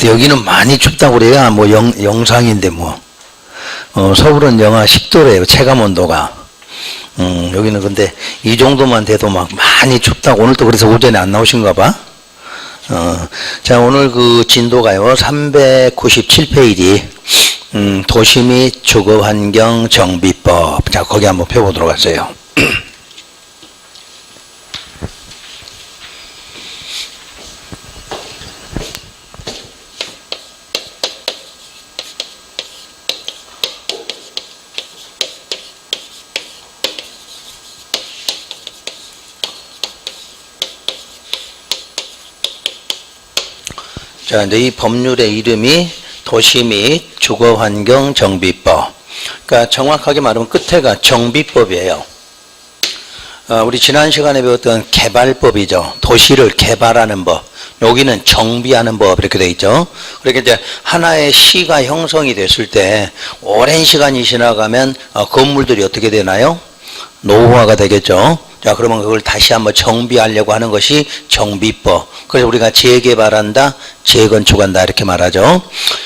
여기는 많이 춥다고 그래요. 뭐 영상인데 뭐. 서울은 영하 10도래요. 체감 온도가. 여기는 근데 이 정도만 돼도 막 많이 춥다고. 오늘도 그래서 오전에 안 나오신가 봐. 자, 오늘 그 진도가요. 397페이지. 도시 및 주거환경 정비법. 자, 거기 한번 펴보도록 하세요. 자, 이제 이 법률의 이름이 도시 및 주거환경 정비법. 그러니까 정확하게 말하면 끝에가 정비법이에요. 우리 지난 시간에 배웠던 개발법이죠. 도시를 개발하는 법. 여기는 정비하는 법 이렇게 돼 있죠. 그렇게 이제 하나의 시가 형성이 됐을 때 오랜 시간이 지나가면 건물들이 어떻게 되나요? 노후화가 되겠죠. 자, 그러면 그걸 다시 한번 정비하려고 하는 것이 정비법. 그래서 우리가 재개발한다, 재건축한다 이렇게 말하죠.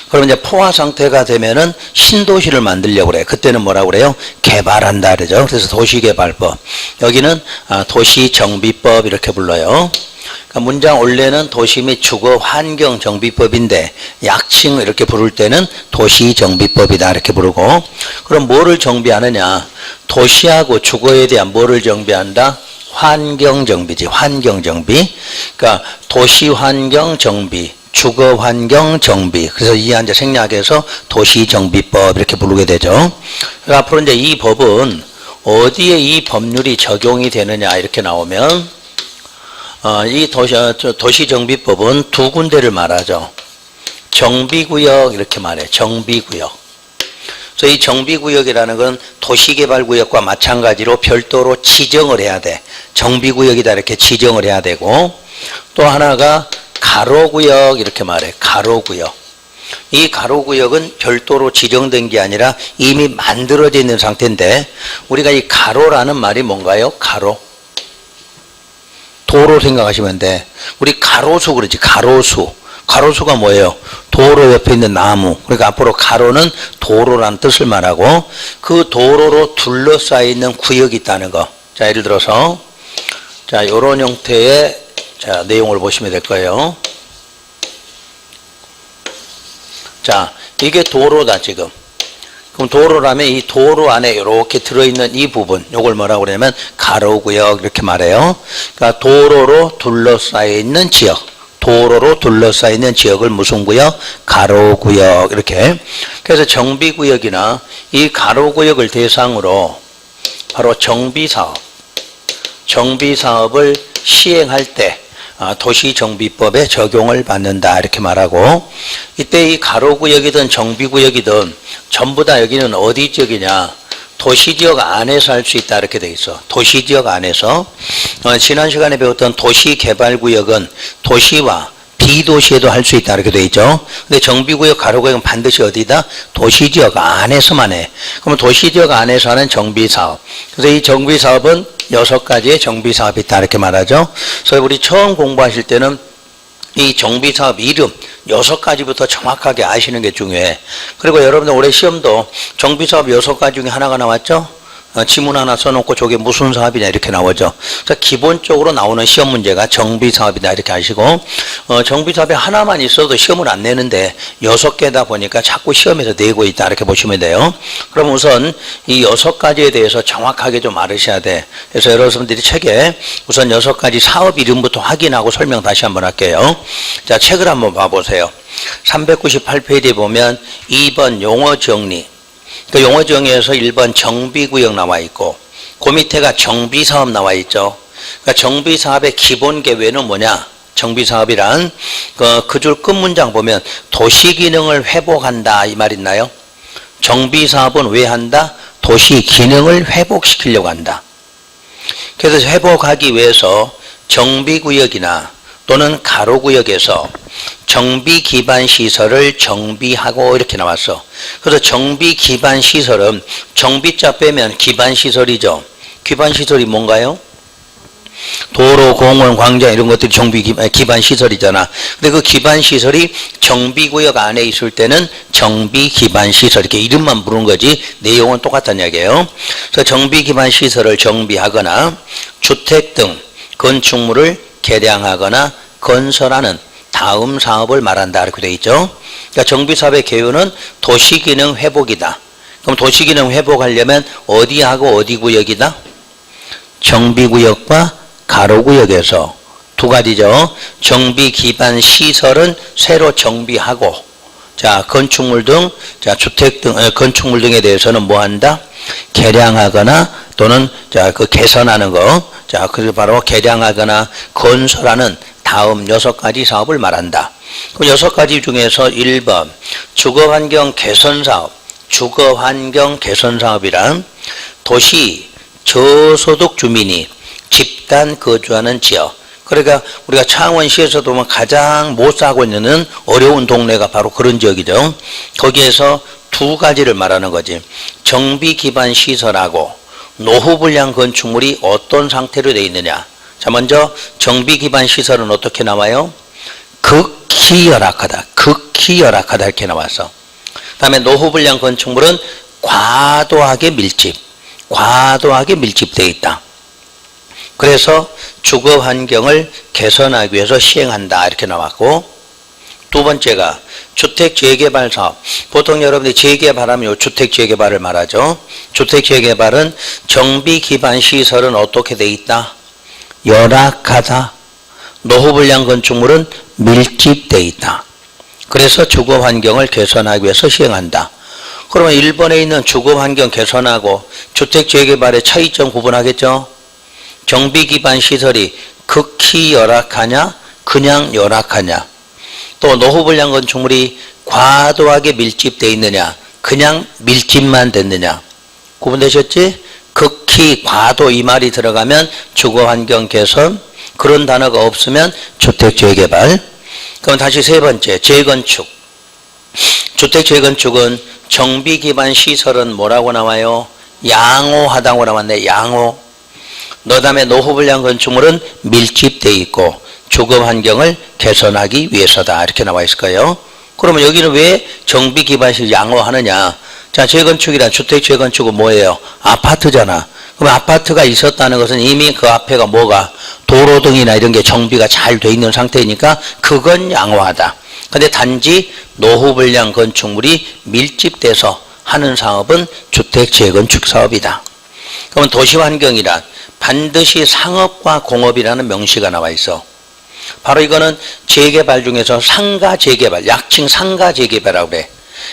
그러면 이제 포화 상태가 되면은 신도시를 만들려고 그래요. 그때는 뭐라고 그래요? 개발한다 그러죠. 그래서 도시개발법. 여기는 도시정비법 이렇게 불러요. 그러니까 문장 원래는 도시 및 주거환경정비법인데 약칭 이렇게 부를 때는 도시정비법이다 이렇게 부르고, 그럼 뭐를 정비하느냐? 도시하고 주거에 대한 뭐를 정비한다? 환경정비지. 환경정비. 그러니까 도시환경정비, 주거환경정비. 그래서 이 이제 생략해서 도시정비법 이렇게 부르게 되죠. 그러니까 앞으로 이제 이 법은 어디에 이 법률이 적용이 되느냐 이렇게 나오면 이 도시정비법은 두 군데를 말하죠. 정비구역 이렇게 말해. 정비구역. 그래서 이 정비구역이라는 건 도시개발구역과 마찬가지로 별도로 지정을 해야 돼. 정비구역이다 이렇게 지정을 해야 되고, 또 하나가 가로구역 이렇게 말해. 가로구역. 이 가로구역은 별도로 지정된 게 아니라 이미 만들어져 있는 상태인데, 우리가 이 가로라는 말이 뭔가요? 가로. 도로 생각하시면 돼. 우리 가로수 그러지. 가로수. 가로수가 뭐예요? 도로 옆에 있는 나무. 그러니까 앞으로 가로는 도로라는 뜻을 말하고, 그 도로로 둘러싸여 있는 구역이 있다는 거. 자, 예를 들어서 자, 이런 형태의 자, 내용을 보시면 될 거예요. 자, 이게 도로다 지금. 그럼 도로라면 이 도로 안에 이렇게 들어있는 이 부분, 요걸 뭐라고 그러냐면 가로구역 이렇게 말해요. 그러니까 도로로 둘러싸여 있는 지역. 도로로 둘러싸여 있는 지역을 무슨 구역? 가로구역 이렇게. 그래서 정비구역이나 이 가로구역을 대상으로 바로 정비사업을 시행할 때 도시정비법에 적용을 받는다 이렇게 말하고, 이때 이 가로구역이든 정비구역이든 전부 다 여기는 어디 지역이냐? 도시지역 안에서 할 수 있다 이렇게 돼 있어. 도시지역 안에서. 지난 시간에 배웠던 도시개발구역은 도시와 비도시에도 할 수 있다 이렇게 돼 있죠. 근데 정비구역, 가로구역은 반드시 어디다? 도시지역 안에서만 해. 그러면 도시지역 안에서 하는 정비사업. 그래서 이 정비사업은 6가지의 정비사업이 있다 이렇게 말하죠. 그래서 우리 처음 공부하실 때는 이 정비사업 이름 6가지부터 정확하게 아시는 게 중요해. 그리고 여러분들 올해 시험도 정비사업 6가지 중에 하나가 나왔죠? 지문 하나 써놓고 저게 무슨 사업이냐 이렇게 나오죠. 그래서 기본적으로 나오는 시험 문제가 정비사업이다 이렇게 아시고, 정비사업이 하나만 있어도 시험을 안 내는데 6개다 보니까 자꾸 시험에서 내고 있다 이렇게 보시면 돼요. 그럼 우선 이 6가지에 대해서 정확하게 좀 알으셔야 돼. 그래서 여러분들이 책에 우선 6가지 사업 이름부터 확인하고 설명 다시 한번 할게요. 자, 책을 한번 봐보세요. 398페이지에 보면 2번 용어 정리. 그 용어 정의에서 1번 정비구역 나와 있고, 그 밑에가 정비사업 나와 있죠. 그러니까 정비사업의 기본 계획은 뭐냐? 정비사업이란 그 줄 끝문장 보면 도시기능을 회복한다 이 말 있나요? 정비사업은 왜 한다? 도시기능을 회복시키려고 한다. 그래서 회복하기 위해서 정비구역이나 또는 가로구역에서 정비 기반 시설을 정비하고 이렇게 나왔어. 그래서 정비 기반 시설은 정비자 빼면 기반 시설이죠. 기반 시설이 뭔가요? 도로, 공원, 광장 이런 것들이 정비 기반 시설이잖아. 근데 그 기반 시설이 정비구역 안에 있을 때는 정비 기반 시설 이렇게 이름만 부른 거지 내용은 똑같다는 이야기예요. 그래서 정비 기반 시설을 정비하거나 주택 등 건축물을 개량하거나 건설하는 다음 사업을 말한다 이렇게 돼 있죠. 그러니까 정비 사업의 개요는 도시기능 회복이다. 그럼 도시기능 회복하려면 어디하고 어디 구역이다? 정비구역과 가로구역에서 두 가지죠. 정비 기반 시설은 새로 정비하고, 자 건축물 등, 자 주택 등 건축물 등에 대해서는 뭐 한다? 개량하거나 또는 자 그 개선하는 거, 자 그래서 바로 개량하거나 건설하는 다음 6가지 사업을 말한다. 그럼 6가지 중에서 1번 주거환경 개선 사업. 주거환경 개선 사업이란 도시 저소득 주민이 집단 거주하는 지역. 그러니까 우리가 창원시에서도 보면 가장 못 살고 있는 어려운 동네가 바로 그런 지역이죠. 거기에서 두 가지를 말하는 거지. 정비 기반 시설하고 노후 불량 건축물이 어떤 상태로 되어 있느냐. 자, 먼저 정비 기반 시설은 어떻게 나와요? 극히 열악하다. 극히 열악하다 이렇게 나와서. 그다음에 노후 불량 건축물은 과도하게 밀집되어 있다. 그래서 주거 환경을 개선하기 위해서 시행한다 이렇게 나왔고, 두 번째가 주택 재개발 사업. 보통 여러분들이 재개발하면 주택 재개발을 말하죠. 주택 재개발은 정비 기반 시설은 어떻게 돼 있다? 열악하다. 노후 불량 건축물은 밀집돼 있다. 그래서 주거 환경을 개선하기 위해서 시행한다. 그러면 1번에 있는 주거 환경 개선하고 주택 재개발의 차이점 구분하겠죠? 정비 기반 시설이 극히 열악하냐, 그냥 열악하냐. 또 노후 불량 건축물이 과도하게 밀집되어 있느냐, 그냥 밀집만 됐느냐. 구분되셨지? 극히, 과도 이 말이 들어가면 주거 환경 개선, 그런 단어가 없으면 주택 재개발. 그럼 다시 세 번째, 재건축. 주택 재건축은 정비 기반 시설은 뭐라고 나와요? 양호하다고 나왔네. 양호. 그다음에 노후 불량 건축물은 밀집되어 있고 주거 환경을 개선하기 위해서다 이렇게 나와 있을 거예요. 그러면 여기는 왜 정비 기반 시설 양호하느냐? 자, 재건축이란 주택 재건축은 뭐예요? 아파트잖아. 그럼 아파트가 있었다는 것은 이미 그 앞에가 뭐가 도로 등이나 이런 게 정비가 잘 돼 있는 상태니까 그건 양호하다. 근데 단지 노후 불량 건축물이 밀집돼서 하는 사업은 주택 재건축 사업이다. 그러면 도시환경이란 반드시 상업과 공업이라는 명시가 나와 있어. 바로 이거는 재개발 중에서 상가 재개발, 약칭 상가 재개발이라고 그래.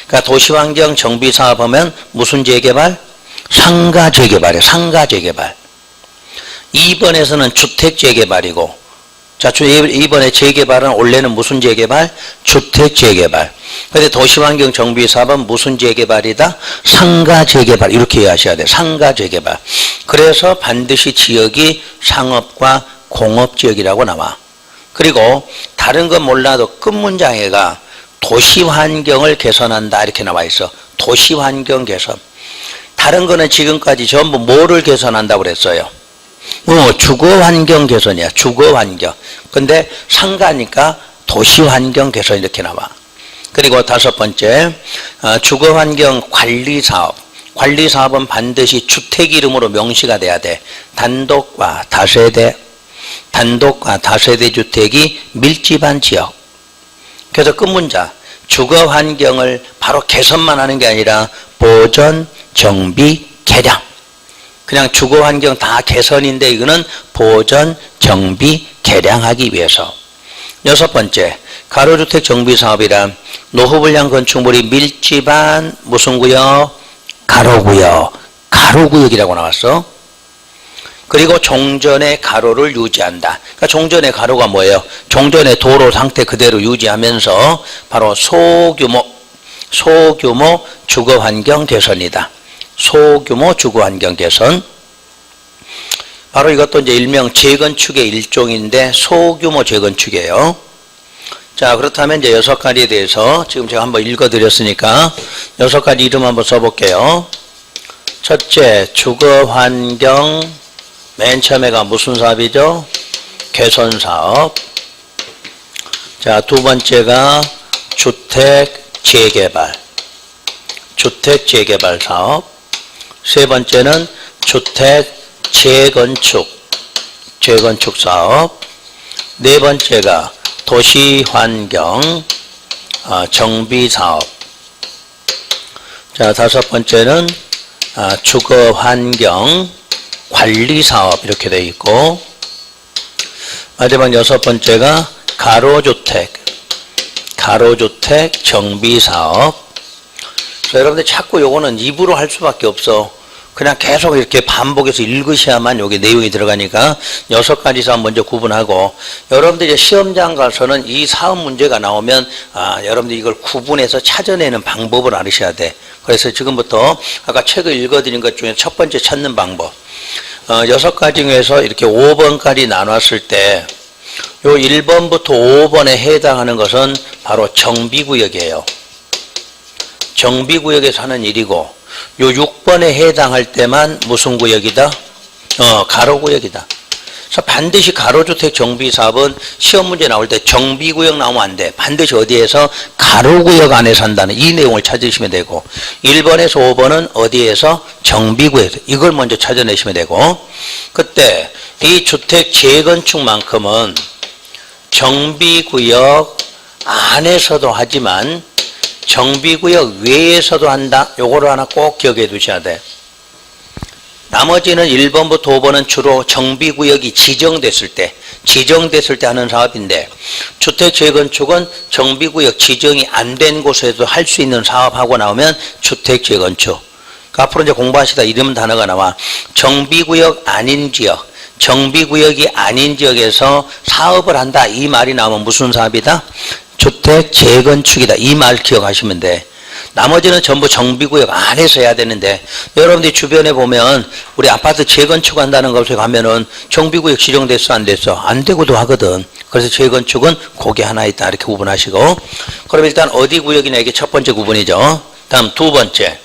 그러니까 도시환경 정비 사업하면 무슨 재개발? 상가 재개발이에요. 상가 재개발. 2번에서는 주택 재개발이고, 자, 2번에 재개발은 원래는 무슨 재개발? 주택 재개발. 근데 도시환경 정비 사업은 무슨 재개발이다? 상가 재개발. 이렇게 이해하셔야 돼요. 상가 재개발. 그래서 반드시 지역이 상업과 공업 지역이라고 나와. 그리고 다른 건 몰라도 끝 문장에가 도시환경을 개선한다 이렇게 나와 있어. 도시환경 개선. 다른 거는 지금까지 전부 뭐를 개선한다고 그랬어요? 주거환경 개선이야. 주거환경. 근데 상가니까 도시환경 개선 이렇게 나와. 그리고 다섯 번째, 주거환경 관리사업. 관리사업은 반드시 주택 이름으로 명시가 돼야 돼. 단독과 다세대 주택이 밀집한 지역. 그래서 끝문자, 주거환경을 바로 개선만 하는 게 아니라 보전, 정비, 개량. 그냥 주거환경 다 개선인데 이거는 보전, 정비, 개량하기 위해서. 여섯 번째, 가로주택 정비사업이란 노후불량 건축물이 밀집한 무슨 구역? 가로구역. 가로구역이라고 나왔어. 그리고 종전의 가로를 유지한다. 그러니까 종전의 가로가 뭐예요? 종전의 도로 상태 그대로 유지하면서 바로 소규모 주거환경 개선이다. 소규모 주거환경 개선. 바로 이것도 이제 일명 재건축의 일종인데 소규모 재건축이에요. 자, 그렇다면 이제 6가지에 대해서 지금 제가 한번 읽어드렸으니까 6가지 이름 한번 써볼게요. 첫째, 주거환경 맨 처음에가 무슨 사업이죠? 개선 사업. 자, 두 번째가 주택 재개발. 주택 재개발 사업. 세 번째는 주택 재건축. 재건축 사업. 네 번째가 도시환경 정비 사업. 자, 다섯 번째는 주거환경 관리 사업 이렇게 되어 있고, 마지막 여섯 번째가 가로주택 정비 사업. 그래서 여러분들 자꾸 요거는 입으로 할 수밖에 없어. 그냥 계속 이렇게 반복해서 읽으셔야만 여기 내용이 들어가니까 여섯 가지 사업 먼저 구분하고, 여러분들이 시험장 가서는 이 사업 문제가 나오면 여러분들이 이걸 구분해서 찾아내는 방법을 알으셔야 돼. 그래서 지금부터 아까 책을 읽어드린 것 중에 첫 번째 찾는 방법. 여섯 가지 중에서 이렇게 5번까지 나눴을 때 요 1번부터 5번에 해당하는 것은 바로 정비구역이에요. 정비구역에서 하는 일이고, 요 6번에 해당할 때만 무슨 구역이다? 가로구역이다. 그래서 반드시 가로주택 정비사업은 시험 문제 나올 때 정비구역 나오면 안 돼. 반드시 어디에서? 가로구역 안에서 한다는 이 내용을 찾으시면 되고, 1번에서 5번은 어디에서? 정비구역에서. 이걸 먼저 찾아내시면 되고, 그때 이 주택 재건축만큼은 정비구역 안에서도 하지만 정비구역 외에서도 한다. 요거를 하나 꼭 기억해 두셔야 돼. 나머지는 1번부터 5번은 주로 정비구역이 지정됐을 때 하는 사업인데, 주택 재건축은 정비구역 지정이 안 된 곳에도 할 수 있는 사업하고 나오면 주택 재건축. 그러니까 앞으로 이제 공부하시다 이런 단어가 나와. 정비구역 아닌 지역, 정비구역이 아닌 지역에서 사업을 한다. 이 말이 나오면 무슨 사업이다? 주택 재건축이다. 이 말 기억하시면 돼. 나머지는 전부 정비구역 안에서 해야 되는데, 여러분들이 주변에 보면 우리 아파트 재건축한다는 것에 가면은 정비구역 지정됐어 안 됐어? 안 되고도 하거든. 그래서 재건축은 거기 하나 있다 이렇게 구분하시고, 그럼 일단 어디 구역이냐 이게 첫 번째 구분이죠. 다음 두 번째,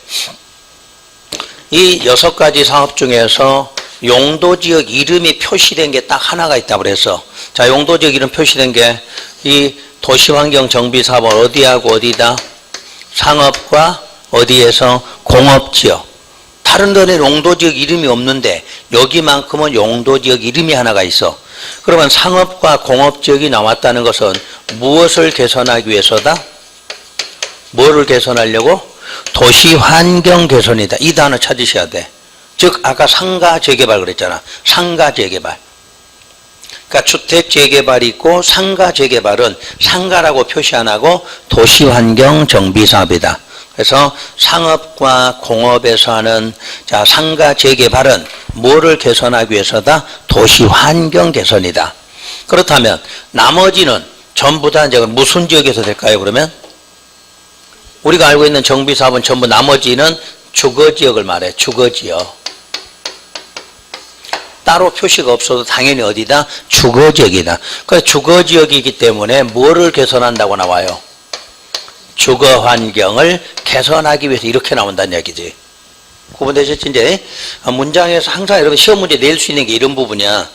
이 여섯 가지 사업 중에서 용도지역 이름이 표시된 게 딱 하나가 있다고 그래서, 자, 용도지역 이름 표시된 게 이 도시환경 정비 사업은 어디하고 어디다? 상업과 어디에서? 공업지역. 다른 데는 용도지역 이름이 없는데 여기만큼은 용도지역 이름이 하나가 있어. 그러면 상업과 공업지역이 나왔다는 것은 무엇을 개선하기 위해서다? 뭐를 개선하려고? 도시환경 개선이다. 이 단어 찾으셔야 돼. 즉 아까 상가 재개발 그랬잖아. 상가 재개발. 그러니까 주택 재개발이 있고 상가 재개발은 상가라고 표시 안 하고 도시환경 정비 사업이다. 그래서 상업과 공업에서 하는 자 상가 재개발은 뭐를 개선하기 위해서다? 도시환경 개선이다. 그렇다면 나머지는 전부 다 이제 무슨 지역에서 될까요? 그러면 우리가 알고 있는 정비 사업은 전부 나머지는 주거지역을 말해. 주거지역. 따로 표시가 없어도 당연히 어디다? 주거지역이다. 그래서 주거지역이기 때문에 뭐를 개선한다고 나와요? 주거환경을 개선하기 위해서 이렇게 나온다는 얘기지. 구분되셨지? 이제 문장에서 항상 여러분 시험 문제 낼 수 있는 게 이런 부분이야.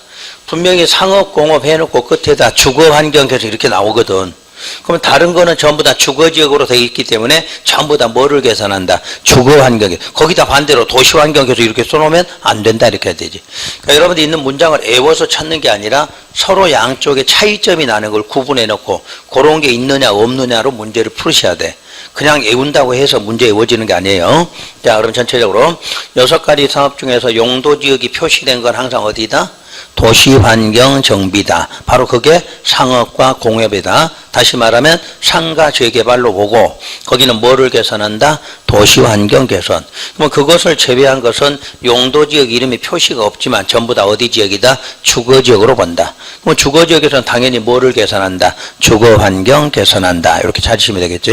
분명히 상업, 공업 해놓고 끝에다 주거환경 개선 이렇게 나오거든. 그러면 다른 거는 전부 다 주거지역으로 되어 있기 때문에 전부 다 뭐를 개선한다? 주거환경. 거기다 반대로 도시환경 개선 이렇게 써놓으면 안 된다 이렇게 해야 되지. 그러니까 여러분들 있는 문장을 애워서 찾는 게 아니라 서로 양쪽에 차이점이 나는 걸 구분해 놓고 그런 게 있느냐 없느냐로 문제를 풀으셔야 돼. 그냥 외운다고 해서 문제 외워지는 게 아니에요. 자, 그럼 전체적으로 여섯 가지 사업 중에서 용도지역이 표시된 건 항상 어디다? 도시환경 정비다. 바로 그게 상업과 공업이다. 다시 말하면 상가 재개발로 보고 거기는 뭐를 개선한다? 도시환경 개선. 그럼 그것을 제외한 것은 용도지역 이름이 표시가 없지만 전부 다 어디 지역이다? 주거지역으로 본다. 그럼 주거지역에서는 당연히 뭐를 개선한다? 주거환경 개선한다. 이렇게 찾으시면 되겠죠.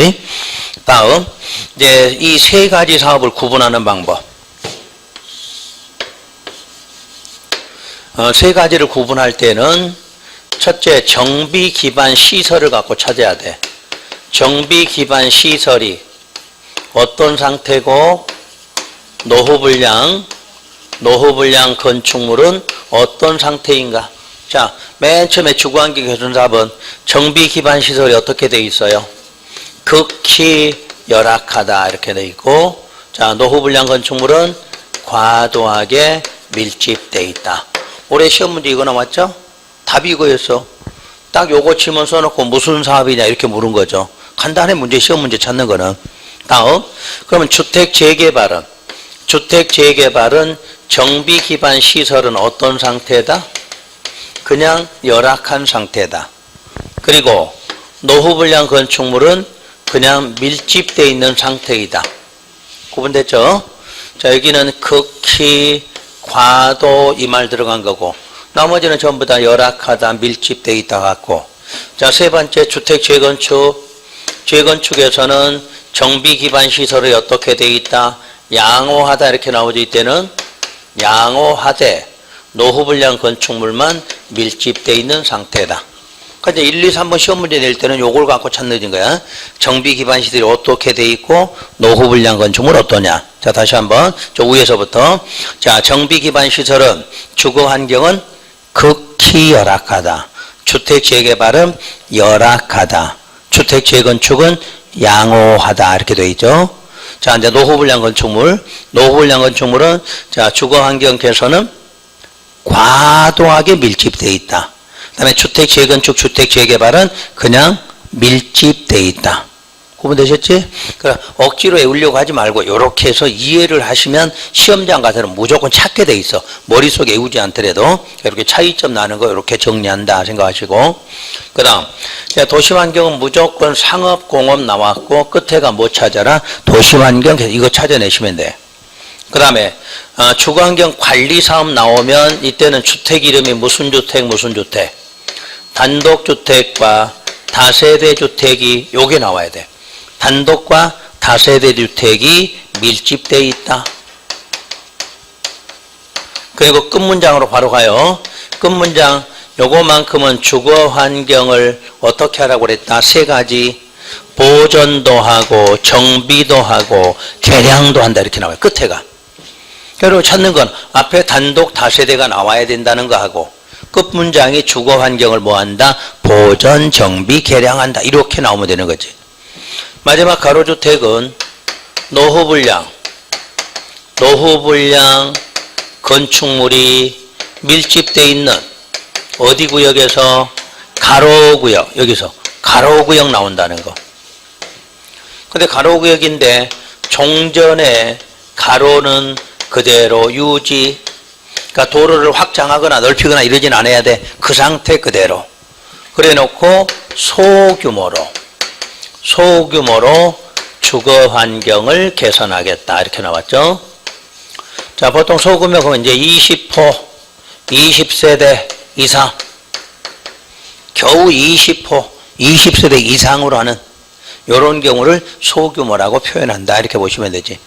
다음 이제 이 세 가지 사업을 구분하는 방법. 세 가지를 구분할 때는 첫째, 정비 기반 시설을 갖고 찾아야 돼. 정비 기반 시설이 어떤 상태고 노후 불량, 노후불량 건축물은 어떤 상태인가? 자, 맨 처음에 주거환경 개선 사업은 정비 기반 시설이 어떻게 되어 있어요? 극히 열악하다 이렇게 되어 있고, 자, 노후불량 건축물은 과도하게 밀집되어 있다. 올해 시험 문제 이거 나왔죠? 답이 이거였어. 딱 요거 치면 써놓고 무슨 사업이냐 이렇게 물은 거죠. 간단해 문제, 시험 문제 찾는 거는. 다음, 그러면 주택 재개발은 정비 기반 시설은 어떤 상태다? 그냥 열악한 상태다. 그리고 노후불량 건축물은 그냥 밀집되어 있는 상태이다. 구분됐죠? 자, 여기는 극히, 과도 이 말 들어간 거고, 나머지는 전부 다 열악하다, 밀집되어 있다 같고. 자, 세 번째 주택 재건축에서는 정비 기반 시설이 어떻게 되어 있다? 양호하다 이렇게 나오죠. 이때는 양호하되 노후불량 건축물만 밀집되어 있는 상태다. 그러니까 1, 2, 3번 시험 문제 낼 때는 요걸 갖고 찾는 거야. 정비 기반 시설이 어떻게 되어 있고 노후불량 건축물 어떠냐. 자, 다시 한번 저 위에서부터. 자, 정비 기반 시설은 주거 환경은 극히 열악하다. 주택 재개발은 열악하다. 주택 재건축은 양호하다 이렇게 되어 있죠. 자, 이제 노후불량 건축물은 자, 주거 환경 개선은 과도하게 밀집되어 있다. 그다음에 주택 재건축, 주택 재개발은 그냥 밀집되어 있다. 구분되셨지? 그러니까 억지로 외우려고 하지 말고 이렇게 해서 이해를 하시면 시험장 가서는 무조건 찾게 돼 있어. 머릿속에 외우지 않더라도 이렇게 차이점 나는 거 이렇게 정리한다 생각하시고. 그다음 도시환경은 무조건 상업공업 나왔고 끝에가 뭐 찾아라? 도시환경 이거 찾아내시면 돼. 그 다음에 주거환경 관리사업 나오면 이때는 주택 이름이 무슨 주택 단독주택과 다세대 주택이 요게 나와야 돼. 단독과 다세대 주택이 밀집되어 있다. 그리고 끝문장으로 바로 가요. 끝문장 요거만큼은 주거환경을 어떻게 하라고 그랬다? 세 가지. 보존도 하고 정비도 하고 개량도 한다 이렇게 나와요. 끝에가. 그리고 찾는 건 앞에 단독 다세대가 나와야 된다는 거 하고 끝 문장이 주거 환경을 뭐한다? 보존, 정비, 개량한다. 이렇게 나오면 되는 거지. 마지막 가로주택은 노후불량 건축물이 밀집되어 있는 어디 구역에서? 가로구역. 여기서 가로구역 나온다는 거. 근데 가로구역인데 종전에 가로는 그대로 유지. 그러니까 도로를 확장하거나 넓히거나 이러진 않아야 돼. 그 상태 그대로. 그래 놓고 소규모로 주거 환경을 개선하겠다. 이렇게 나왔죠. 자, 보통 소규모는 이제 20호, 20세대 이상. 겨우 20호, 20세대 이상으로 하는 이런 경우를 소규모라고 표현한다. 이렇게 보시면 되지.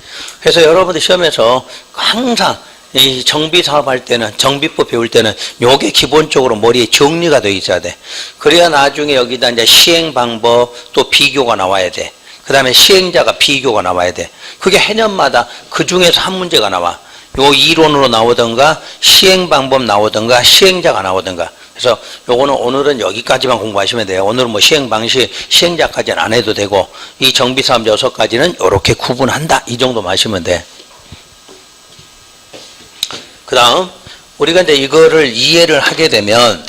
그래서 여러분들 시험에서 항상 이 정비 사업할 때는, 정비법 배울 때는 요게 기본적으로 머리에 정리가 되어 있어야 돼. 그래야 나중에 여기다 이제 시행 방법 또 비교가 나와야 돼. 그 다음에 시행자가 비교가 나와야 돼. 그게 해년마다 그 중에서 한 문제가 나와. 요 이론으로 나오던가 시행 방법 나오던가 시행자가 나오던가. 그래서 요거는 오늘은 여기까지만 공부하시면 돼요. 오늘은 뭐 시행 방식, 시행자까지는 안 해도 되고 이 정비사업 6가지는 이렇게 구분한다. 이 정도만 하시면 돼. 그 다음 우리가 이제 이거를 이해를 하게 되면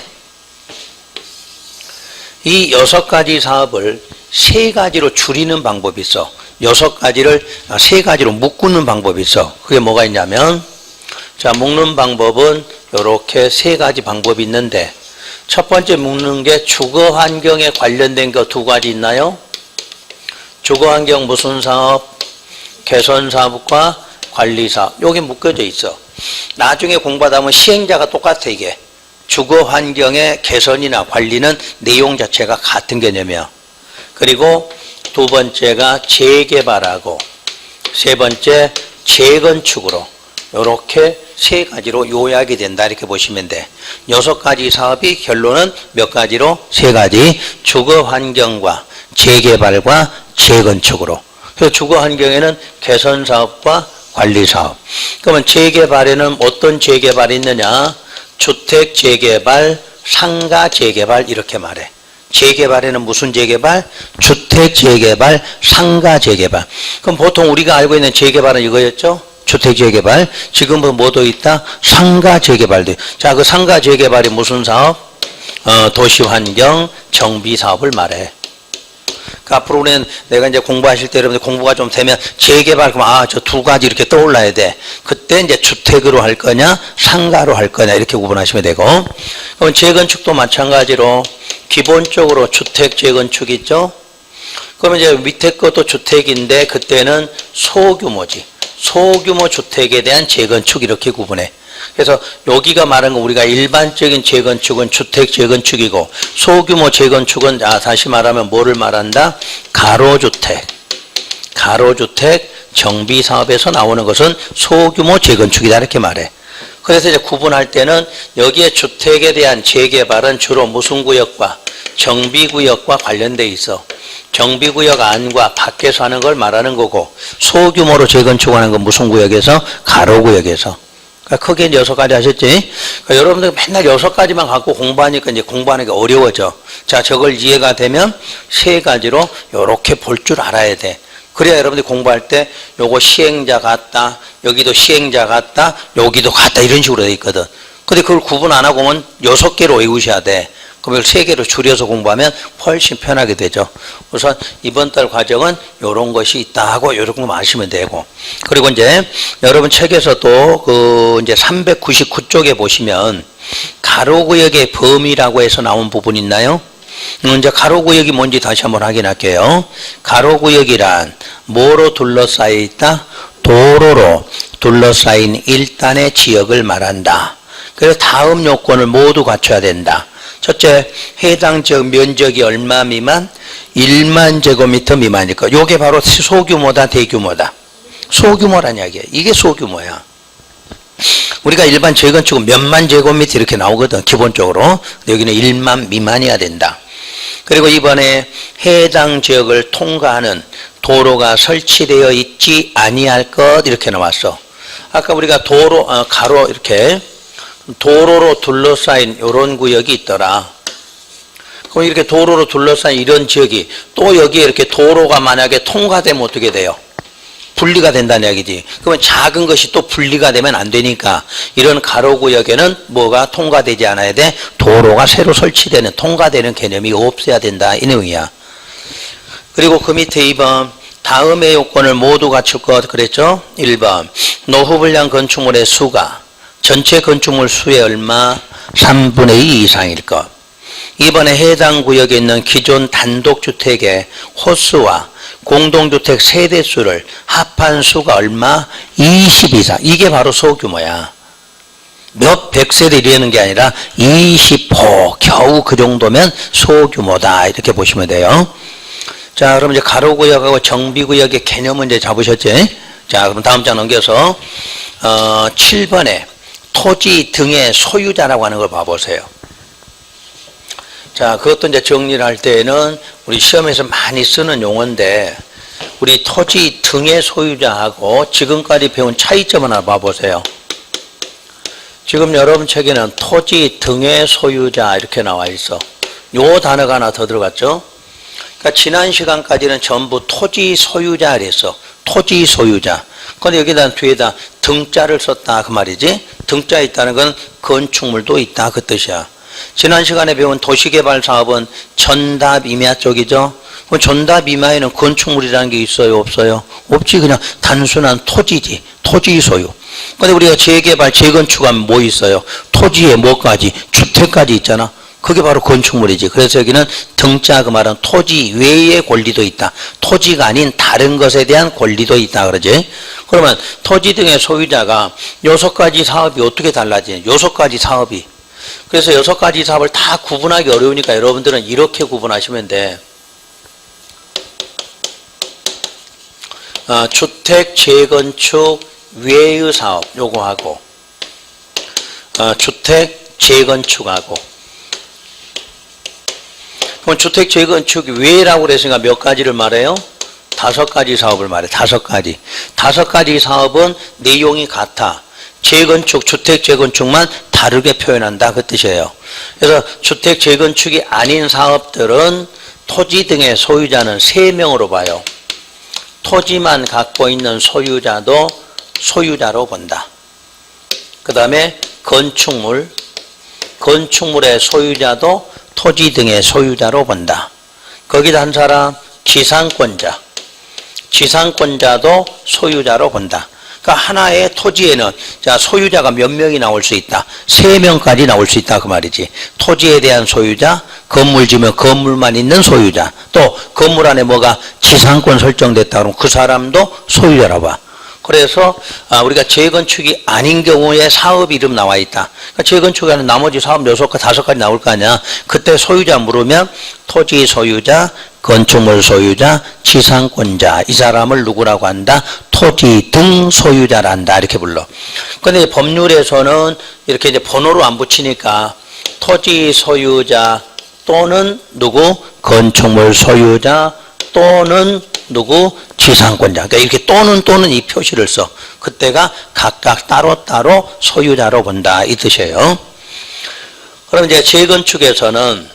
이 6가지 사업을 3가지로 줄이는 방법이 있어. 6가지를 3가지로 묶는 방법이 있어. 그게 뭐가 있냐면, 자, 묶는 방법은 이렇게 3가지 방법이 있는데, 첫 번째 묶는 게 주거 환경에 관련된 거 2가지 있나요? 주거 환경 무슨 사업? 개선 사업과 관리 사업. 여기 묶여져 있어. 나중에 공부하다 보면 시행자가 똑같아. 이게 주거 환경의 개선이나 관리는 내용 자체가 같은 개념이야. 그리고 2번째가 재개발하고 3번째 재건축으로 이렇게 3가지로 요약이 된다. 이렇게 보시면 돼. 6가지 사업이 결론은 몇 가지로? 3가지. 주거 환경과 재개발과 재건축으로. 그래서 주거 환경에는 개선 사업과 관리사업. 그러면 재개발에는 어떤 재개발이 있느냐? 주택 재개발, 상가 재개발 이렇게 말해. 재개발에는 무슨 재개발? 주택 재개발, 상가 재개발. 그럼 보통 우리가 알고 있는 재개발은 이거였죠? 주택 재개발. 지금은 뭐도 있다? 상가 재개발도. 자, 그 상가 재개발이 무슨 사업? 도시환경 정비 사업을 말해. 그러니까 앞으로는 내가 이제 공부하실 때 여러분들 공부가 좀 되면 재개발 그럼 저 두 가지 이렇게 떠올라야 돼. 그때 이제 주택으로 할 거냐, 상가로 할 거냐 이렇게 구분하시면 되고. 그럼 재건축도 마찬가지로 기본적으로 주택 재건축 있죠. 그러면 이제 밑에 것도 주택인데 그때는 소규모지. 소규모 주택에 대한 재건축 이렇게 구분해. 그래서 여기가 말하는 거 우리가 일반적인 재건축은 주택 재건축이고 소규모 재건축은 다시 말하면 뭐를 말한다? 가로주택. 가로주택 정비 사업에서 나오는 것은 소규모 재건축이다 이렇게 말해. 그래서 이제 구분할 때는 여기에 주택에 대한 재개발은 주로 무슨 구역과 정비구역과 관련돼 있어. 정비구역 안과 밖에서 하는 걸 말하는 거고 소규모로 재건축하는 건 무슨 구역에서? 가로구역에서. 그러니까 크게 6가지 하셨지? 그러니까 여러분들 맨날 6가지만 갖고 공부하니까 이제 공부하는 게 어려워져. 자, 저걸 이해가 되면 3가지로 요렇게 볼 줄 알아야 돼. 그래야 여러분들이 공부할 때 요거 시행자 같다, 여기도 시행자 같다, 여기도 같다 이런 식으로 돼 있거든. 근데 그걸 구분 안 하고 오면 6개로 외우셔야 돼. 그럼 이걸 3개로 줄여서 공부하면 훨씬 편하게 되죠. 우선 이번 달 과정은 요런 것이 있다 하고 요런 것만 아시면 되고. 그리고 이제 여러분 책에서도 이제 399쪽에 보시면 가로구역의 범위라고 해서 나온 부분 있나요? 이제 가로구역이 뭔지 다시 한번 확인할게요. 가로구역이란 뭐로 둘러싸여 있다? 도로로 둘러싸인 일단의 지역을 말한다. 그래서 다음 요건을 모두 갖춰야 된다. 첫째, 해당 지역 면적이 얼마 미만? 1만 제곱미터 미만일 것. 요게 바로 소규모다, 대규모다? 소규모란 이야기야. 이게 소규모야. 우리가 일반 재건축은 몇만 제곱미터 이렇게 나오거든, 기본적으로. 여기는 1만 미만이어야 된다. 그리고 이번에 해당 지역을 통과하는 도로가 설치되어 있지 아니할 것 이렇게 나왔어. 아까 우리가 가로 이렇게 도로로 둘러싸인 이런 구역이 있더라. 그럼 이렇게 도로로 둘러싸인 이런 지역이 또 여기에 이렇게 도로가 만약에 통과되면 어떻게 돼요? 분리가 된다는 얘기지. 그러면 작은 것이 또 분리가 되면 안 되니까 이런 가로구역에는 뭐가 통과되지 않아야 돼? 도로가 새로 설치되는 통과되는 개념이 없어야 된다 이 내용이야. 그리고 그 밑에 2번 다음의 요건을 모두 갖출 것 그랬죠? 1번 노후불량 건축물의 수가 전체 건축물 수의 얼마? 3분의 2 이상일 것. 이번에 해당 구역에 있는 기존 단독주택의 호수와 공동주택 세대수를 합한 수가 얼마? 20 이상. 이게 바로 소규모야. 몇 백세대 이러는 게 아니라 20호 겨우 그 정도면 소규모다 이렇게 보시면 돼요. 자, 그럼 이제 가로구역하고 정비구역의 개념은 이제 잡으셨지? 자, 그럼 다음 장 넘겨서 7번에 토지 등의 소유자라고 하는 걸 봐보세요. 자, 그것도 이제 정리를 할 때에는 우리 시험에서 많이 쓰는 용어인데 우리 토지 등의 소유자하고 지금까지 배운 차이점 하나 봐보세요. 지금 여러분 책에는 토지 등의 소유자 이렇게 나와 있어. 요 단어가 하나 더 들어갔죠. 그러니까 지난 시간까지는 전부 토지 소유자 그랬어. 토지 소유자. 근데 여기다 뒤에다 등자를 썼다 그 말이지. 등자 있다는 건 건축물도 있다 그 뜻이야. 지난 시간에 배운 도시개발 사업은 전답 임야 쪽이죠. 그럼 전답 임야에는 건축물이라는 게 있어요 없어요? 없지. 그냥 단순한 토지지. 토지 소유. 근데 우리가 재개발 재건축하면 뭐 있어요? 토지에 뭐까지? 주택까지 있잖아. 그게 바로 건축물이지. 그래서 여기는 등자 그 말은 토지 외의 권리도 있다. 토지가 아닌 다른 것에 대한 권리도 있다 그러지. 그러면 토지 등의 소유자가 6가지 사업이 어떻게 달라지냐? 6가지 사업이. 그래서 6가지 사업을 다 구분하기 어려우니까 여러분들은 이렇게 구분하시면 돼. 주택 재건축 외의 사업 요거 하고 주택 재건축하고. 그럼 주택 재건축 외라고 그랬으니까 몇 가지를 말해요? 다섯 가지 사업을 말해. 다섯 가지. 다섯 가지 사업은 내용이 같아. 재건축, 주택 재건축만 다르게 표현한다. 그 뜻이에요. 그래서 주택 재건축이 아닌 사업들은 토지 등의 소유자는 3명으로 봐요. 토지만 갖고 있는 소유자도 소유자로 본다. 그 다음에 건축물, 건축물의 소유자도 토지 등의 소유자로 본다. 거기다 한 사람 지상권자, 지상권자도 소유자로 본다. 그러니까 하나의 토지에는 자 소유자가 몇 명이 나올 수 있다. 3명까지 나올 수 있다 그 말이지. 토지에 대한 소유자, 건물 지면 건물만 있는 소유자, 또 건물 안에 뭐가 지상권 설정됐다 그러면 그 사람도 소유자라고 봐. 그래서 우리가 재건축이 아닌 경우에 사업 이름 나와 있다. 그러니까 재건축이 아닌 나머지 사업 6가지, 5가지 나올 거 아니야. 그때 소유자 물으면 토지 소유자, 건축물 소유자, 지상권자, 이 사람을 누구라고 한다? 토지 등 소유자라 한다. 이렇게 불러. 근데 법률에서는 이렇게 이제 번호로 안 붙이니까 토지 소유자 또는 누구? 건축물 소유자 또는 누구? 지상권자. 그러니까 이렇게 또는 이 표시를 써. 그때가 각각 따로따로 소유자로 본다. 이 뜻이에요. 그럼 이제 재건축에서는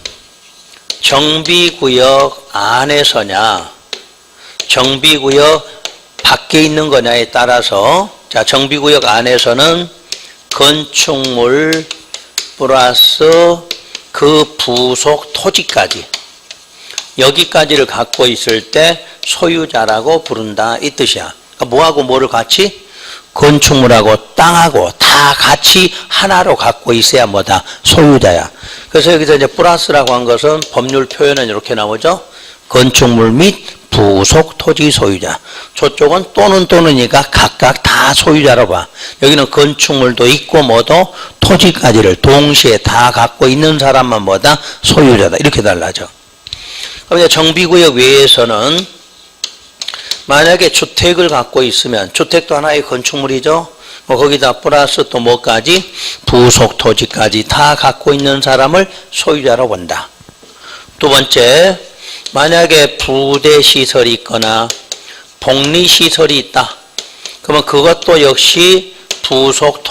정비구역 안에서냐, 정비구역 밖에 있는 거냐에 따라서 자, 정비구역 안에서는 건축물 플러스 그 부속 토지까지 여기까지를 갖고 있을 때 소유자라고 부른다 이 뜻이야. 그러니까 뭐하고 뭐를 같이? 건축물하고 땅하고 다 같이 하나로 갖고 있어야 뭐다? 소유자야. 그래서 여기서 이제 플러스라고 한 것은 법률 표현은 이렇게 나오죠. 건축물 및 부속 토지 소유자. 저쪽은 또는이니까 각각 다 소유자로 봐. 여기는 건축물도 있고 뭐도 토지까지를 동시에 다 갖고 있는 사람만 뭐다? 소유자다. 이렇게 달라져. 그럼 이제 정비구역 외에서는 만약에 주택을 갖고 있으면 주택도 하나의 건축물이죠. 거기다 플러스 또 뭐까지? 부속 토지까지 다 갖고 있는 사람을 소유자로 본다. 두 번째, 만약에 부대시설이 있거나 복리시설이 있다. 그러면 그것도 역시 부속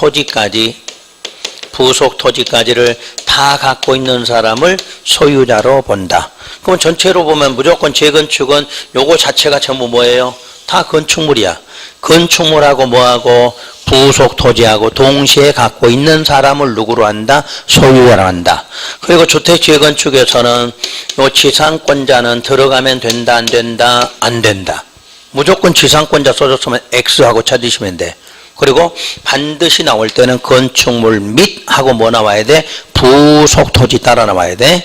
토지까지를 다 갖고 있는 사람을 소유자로 본다. 그럼 전체로 보면 무조건 재건축은 요거 자체가 전부 뭐예요? 다 건축물이야. 건축물하고 뭐하고 부속 토지하고 동시에 갖고 있는 사람을 누구로 한다? 소유자로 한다. 그리고 주택 재건축에서는 요 지상권자는 들어가면 된다, 안 된다? 안 된다. 무조건 지상권자 써줬으면 X하고 찾으시면 돼. 그리고 반드시 나올 때는 건축물 및 하고 뭐 나와야 돼? 부속 토지 따라 나와야 돼.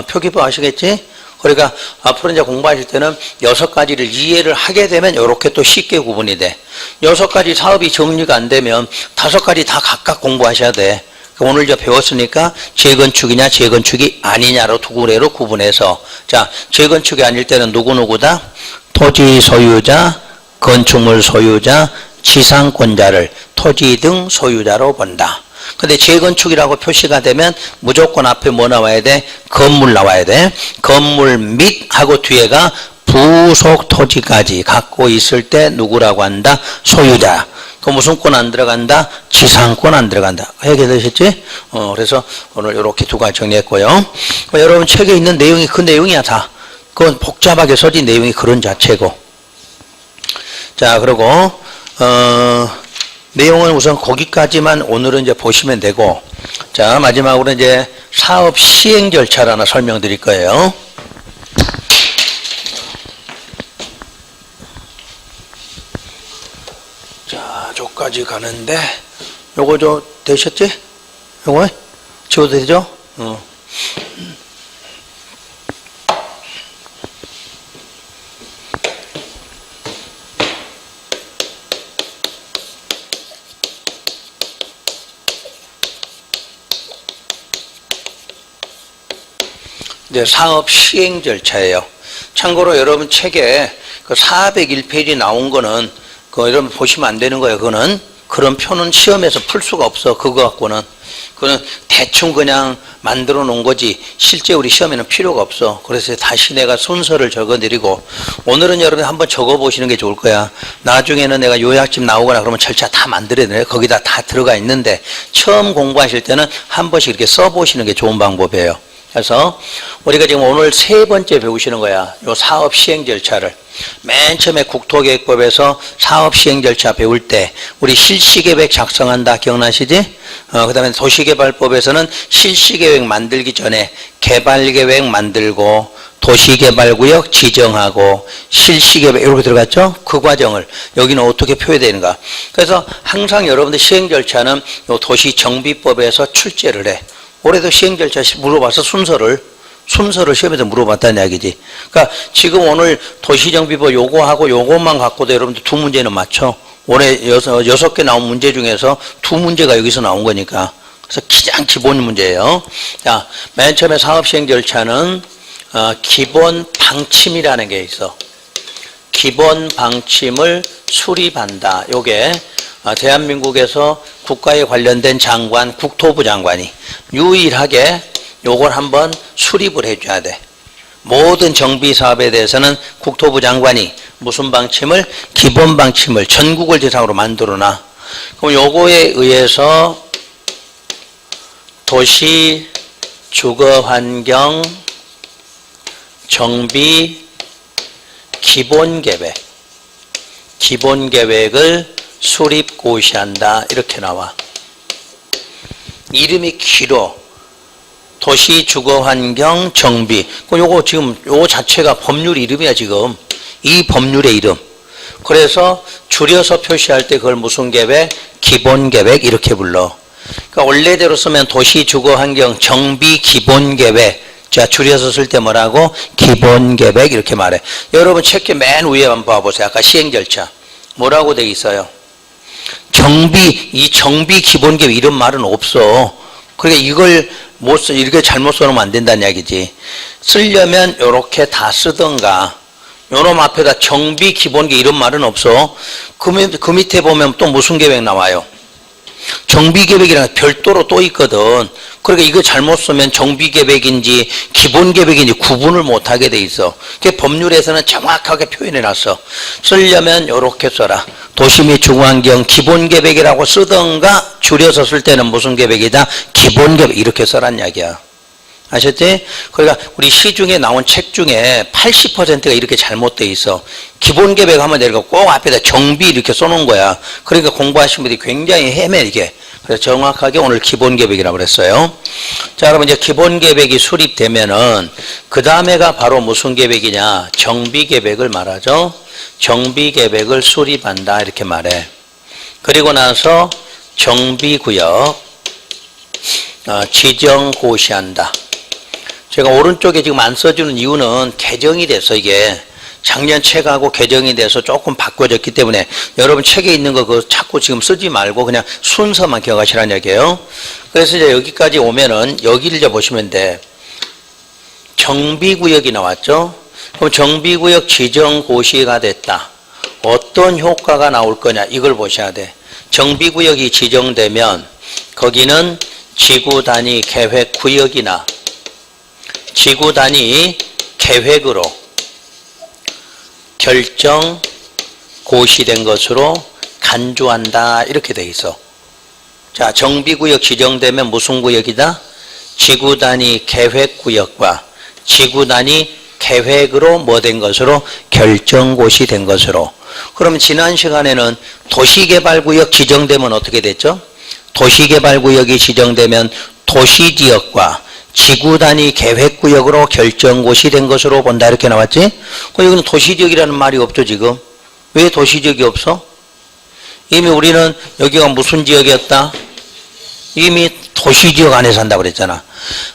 표기법 아시겠지? 그러니까 앞으로 이제 공부하실 때는 6가지를 이해를 하게 되면 이렇게 또 쉽게 구분이 돼. 6가지 사업이 정리가 안 되면 5가지 다 각각 공부하셔야 돼. 오늘 이제 배웠으니까 재건축이냐 재건축이 아니냐로 두 군데로 구분해서 자, 재건축이 아닐 때는 누구누구다? 토지 소유자, 건축물 소유자, 지상권자를 토지 등 소유자로 본다. 근데 재건축이라고 표시가 되면 무조건 앞에 뭐 나와야 돼? 건물 나와야 돼. 건물 및 하고 뒤에가 부속 토지까지 갖고 있을 때 누구라고 한다? 소유자. 그 무슨 권 안 들어간다? 지상권 안 들어간다. 해결되셨지? 그래서 오늘 이렇게 두 가지 정리했고요. 여러분 책에 있는 내용이 그 내용이야 다. 그건 복잡하게 써진 내용이 그런 자체고. 자, 그리고 내용은 우선 거기까지만 오늘은 이제 보시면 되고, 자, 마지막으로 이제 사업 시행 절차를 하나 설명드릴 거예요. 자, 저까지 가는데, 요거 저 되셨지? 요거? 지워도 되죠? 이제 사업 시행 절차예요. 참고로 여러분 책에 그 401페이지 나온 거는 그 여러분 보시면 안 되는 거예요. 그거는 그런 표는 시험에서 풀 수가 없어. 그거 갖고는. 그건 대충 그냥 만들어 놓은 거지 실제 우리 시험에는 필요가 없어. 그래서 다시 내가 순서를 적어드리고 오늘은 여러분 한번 적어보시는 게 좋을 거야. 나중에는 내가 요약집 나오거나 그러면 절차 다 만들어야 돼. 거기다 다 들어가 있는데 처음 공부하실 때는 한 번씩 이렇게 써보시는 게 좋은 방법이에요. 그래서 우리가 지금 오늘 세 번째 배우시는 거야. 요 사업 시행 절차를. 맨 처음에 국토계획법에서 사업 시행 절차 배울 때 우리 실시계획 작성한다 기억나시지? 그 다음에 도시개발법에서는 실시계획 만들기 전에 개발계획 만들고 도시개발구역 지정하고 실시계획 이렇게 들어갔죠? 그 과정을 여기는 어떻게 표현되는가. 그래서 항상 여러분들 시행 절차는 요 도시정비법에서 출제를 해. 올해도 시행 절차 물어봐서 순서를 시험에서 물어봤다는 이야기지. 그러니까 지금 오늘 도시정비법 요거하고 요것만 갖고도 여러분들 두 문제는 맞춰. 올해 6개 나온 문제 중에서 두 문제가 여기서 나온 거니까. 그래서 가장 기본 문제예요. 자, 맨 처음에 사업 시행 절차는 기본 방침이라는 게 있어. 기본 방침을 수립한다. 요게 대한민국에서 국가에 관련된 장관, 국토부 장관이 유일하게 요걸 한번 수립을 해줘야 돼. 모든 정비 사업에 대해서는 국토부 장관이 무슨 방침을? 기본 방침을 전국을 대상으로 만들어놔. 그럼 요거에 의해서 도시 주거환경 정비 기본계획을 수립 고시한다. 이렇게 나와. 이름이 길어. 도시 주거환경 정비. 요거 지금 요거 자체가 법률 이름이야 지금. 이 법률의 이름. 그래서 줄여서 표시할 때 그걸 무슨 계획? 기본계획 이렇게 불러. 그러니까 원래대로 쓰면 도시 주거환경 정비 기본계획. 자, 줄여서 쓸 때 뭐라고? 기본계획 이렇게 말해. 여러분 책계 맨 위에 한번 봐보세요. 아까 시행 절차. 뭐라고 돼 있어요? 이 정비 기본계획 이런 말은 없어. 그러니까 이걸 이렇게 잘못 써놓으면 안 된다는 이야기지. 쓰려면 요렇게 다 쓰던가. 요놈 앞에다 정비 기본계획 이런 말은 없어. 그 밑에 보면 또 무슨 계획 나와요? 정비계획이랑 별도로 또 있거든. 그러니까 이거 잘못 쓰면 정비계획인지 기본계획인지 구분을 못하게 돼 있어. 그 법률에서는 정확하게 표현해놨어. 쓰려면 이렇게 써라. 도시 및 주거환경 기본계획이라고 쓰던가 줄여서 쓸 때는 무슨 계획이다? 기본계획 이렇게 써란 이야기야. 아셨지? 그러니까 우리 시중에 나온 책 중에 80%가 이렇게 잘못돼 있어. 기본계획 하면 내가 꼭 앞에다 정비 이렇게 써놓은 거야. 그러니까 공부하신 분들이 굉장히 헤매 이게. 그래서 정확하게 오늘 기본계획이라고 그랬어요. 자, 여러분 이제 기본계획이 수립되면은 그 다음에가 바로 무슨 계획이냐? 정비계획을 말하죠. 정비계획을 수립한다 이렇게 말해. 그리고 나서 정비구역 지정 고시한다. 제가 오른쪽에 지금 안 써주는 이유는 개정이 돼서 이게 작년 책하고 개정이 돼서 조금 바꿔졌기 때문에 여러분 책에 있는 거 그거 자꾸 지금 쓰지 말고 그냥 순서만 기억하시라는 얘기예요. 그래서 이제 여기까지 오면은 여기를 이제 보시면 돼. 정비구역이 나왔죠. 그럼 정비구역 지정 고시가 됐다. 어떤 효과가 나올 거냐 이걸 보셔야 돼. 정비구역이 지정되면 거기는 지구 단위 계획 구역이나 지구 단위 계획으로 결정 고시된 것으로 간주한다 이렇게 돼 있어. 자, 정비구역 지정되면 무슨 구역이다? 지구 단위 계획 구역과 지구 단위 계획으로 뭐 된 것으로 결정 고시된 것으로. 그러면 지난 시간에는 도시개발구역 지정되면 어떻게 됐죠? 도시개발구역이 지정되면 도시지역과 지구 단위 계획구역으로 결정고시된 것으로 본다 이렇게 나왔지? 여기는 도시지역이라는 말이 없죠 지금. 왜 도시지역이 없어? 이미 우리는 여기가 무슨 지역이었다? 이미 도시지역 안에 산다고 그랬잖아.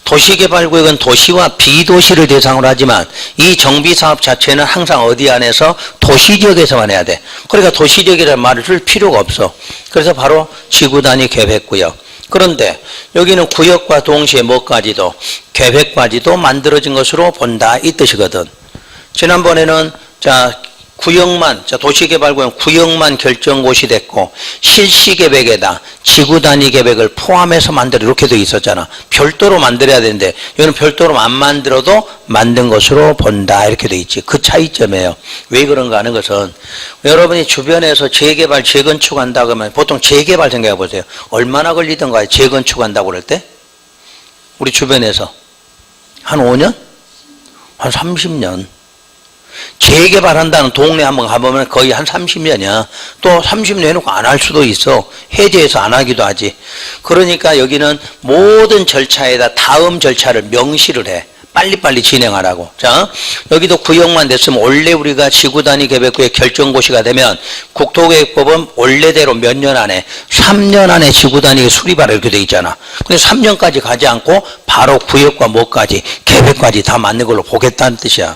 도시개발구역은 도시와 비도시를 대상으로 하지만 이 정비사업 자체는 항상 어디 안에서? 도시지역에서만 해야 돼. 그러니까 도시지역이라는 말을 쓸 필요가 없어. 그래서 바로 지구단위 계획구역. 그런데 여기는 구역과 동시에 뭐까지도? 계획까지도 만들어진 것으로 본다 이 뜻이거든. 지난번에는 자 구역만, 도시개발구역 구역만 결정고시 됐고 실시계획에다 지구단위계획을 포함해서 만들어 이렇게 돼 있었잖아. 별도로 만들어야 되는데 여기는 별도로 안 만들어도 만든 것으로 본다 이렇게 돼 있지. 그 차이점이에요. 왜 그런가 하는 것은 여러분이 주변에서 재개발, 재건축한다 그러면 보통 재개발 생각해 보세요. 얼마나 걸리던가요? 재건축한다고 그럴 때? 우리 주변에서 한 5년? 한 30년. 재개발한다는 동네 한번 가보면 거의 한 30년이야. 또 30년 해놓고 안 할 수도 있어. 해제해서 안 하기도 하지. 그러니까 여기는 모든 절차에다 다음 절차를 명시를 해. 빨리빨리 진행하라고. 자, 여기도 구역만 됐으면 원래 우리가 지구단위 계획구역 결정고시가 되면 국토계획법은 원래대로 몇 년 안에 3년 안에 지구단위 수립하라 이렇게 돼 있잖아. 근데 3년까지 가지 않고 바로 구역과 뭐까지 계획까지 다 맞는 걸로 보겠다는 뜻이야.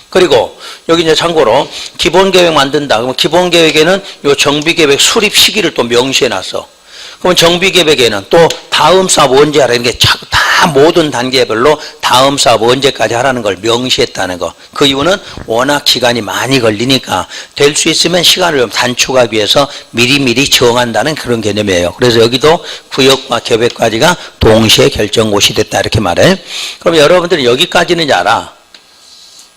그리고 여기 이제 참고로 기본계획 만든다. 그러면 기본계획에는 요 정비계획 수립 시기를 또 명시해 놨어. 그러면 정비계획에는 또 다음 사업 언제 하라는 게 다 모든 단계별로 다음 사업 언제까지 하라는 걸 명시했다는 거. 그 이유는 워낙 시간이 많이 걸리니까 될 수 있으면 시간을 좀 단축하기 위해서 미리미리 정한다는 그런 개념이에요. 그래서 여기도 구역과 계획까지가 동시에 결정고시 됐다 이렇게 말해. 그럼 여러분들은 여기까지는 이제 알아.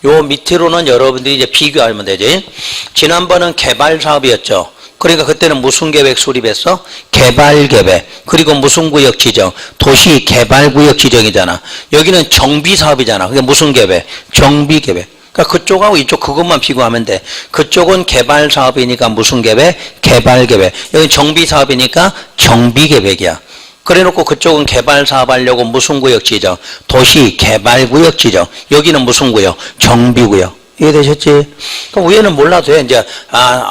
요 밑으로는 여러분들이 이제 비교하면 되지. 지난번은 개발 사업이었죠. 그러니까 그때는 무슨 계획 수립했어? 개발계획. 그리고 무슨 구역 지정? 도시개발구역 지정이잖아. 여기는 정비사업이잖아. 그게 무슨 계획? 정비계획. 그러니까 그쪽하고 이쪽 그것만 비교하면 돼. 그쪽은 개발사업이니까 무슨 계획? 개발계획. 여기는 정비사업이니까 정비계획이야. 그래놓고 그쪽은 개발사업 하려고 무슨 구역 지정? 도시개발구역 지정. 여기는 무슨 구역? 정비구역. 이해되셨지? 그럼 위에는 몰라도 돼. 이제,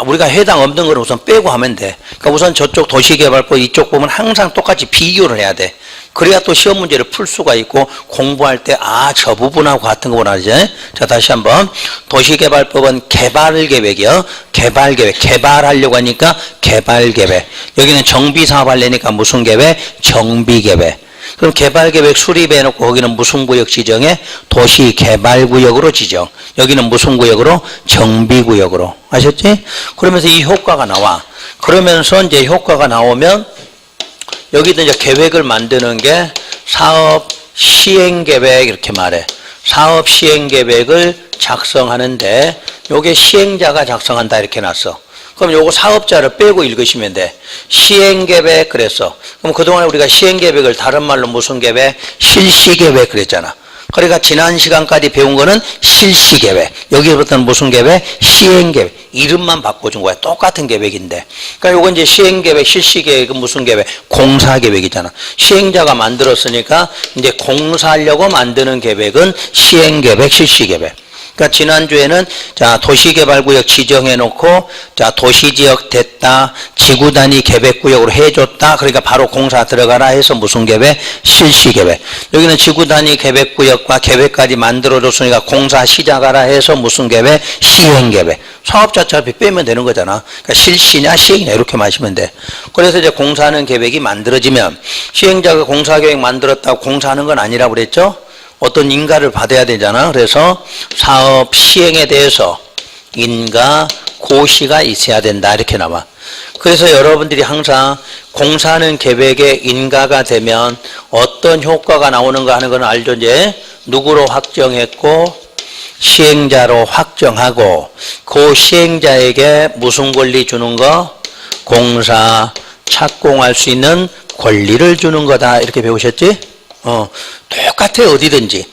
우리가 해당 없는 걸 우선 빼고 하면 돼. 그러니까 우선 저쪽 도시개발법 이쪽 보면 항상 똑같이 비교를 해야 돼. 그래야 또 시험 문제를 풀 수가 있고 공부할 때, 저 부분하고 같은 거구나. 이제. 자, 다시 한번. 도시개발법은 개발계획이요. 개발계획. 개발하려고 하니까 개발계획. 여기는 정비사업 하려니까 무슨 계획? 정비계획. 그럼 개발계획 수립해놓고 거기는 무슨 구역 지정해? 도시개발구역으로 지정. 여기는 무슨 구역으로? 정비구역으로. 아셨지? 그러면서 이 효과가 나와. 그러면서 이제 효과가 나오면 여기도 이제 계획을 만드는 게 사업 시행계획 이렇게 말해. 사업 시행계획을 작성하는데 요게 시행자가 작성한다 이렇게 놨어. 그럼 요거 사업자를 빼고 읽으시면 돼. 시행계획 그랬어. 그럼 그동안 우리가 시행계획을 다른 말로 무슨 계획? 실시계획 그랬잖아. 그러니까 지난 시간까지 배운 거는 실시계획. 여기부터는 무슨 계획? 시행계획. 이름만 바꿔준 거야. 똑같은 계획인데. 그러니까 요건 이제 시행계획, 실시계획은 무슨 계획? 공사계획이잖아. 시행자가 만들었으니까 이제 공사하려고 만드는 계획은 시행계획, 실시계획. 그러니까 지난주에는 도시개발구역 지정해놓고 도시지역 됐다, 지구단위 계획구역으로 해줬다. 그러니까 바로 공사 들어가라 해서 무슨 계획? 실시계획. 여기는 지구단위 계획구역과 계획까지 만들어줬으니까 공사 시작하라 해서 무슨 계획? 시행계획. 사업자 어차피 빼면 되는 거잖아. 그러니까 실시냐 시행이냐 이렇게 마시면 돼. 그래서 이제 공사하는 계획이 만들어지면 시행자가 공사계획 만들었다고 공사하는 건 아니라고 그랬죠? 어떤 인가를 받아야 되잖아. 그래서 사업 시행에 대해서 인가 고시가 있어야 된다 이렇게 나와. 그래서 여러분들이 항상 공사하는 계획에 인가가 되면 어떤 효과가 나오는가 하는 건 알죠. 이제 누구로 확정했고 시행자로 확정하고 그 시행자에게 무슨 권리 주는 거? 공사 착공할 수 있는 권리를 주는 거다 이렇게 배우셨지? 똑같아. 어디든지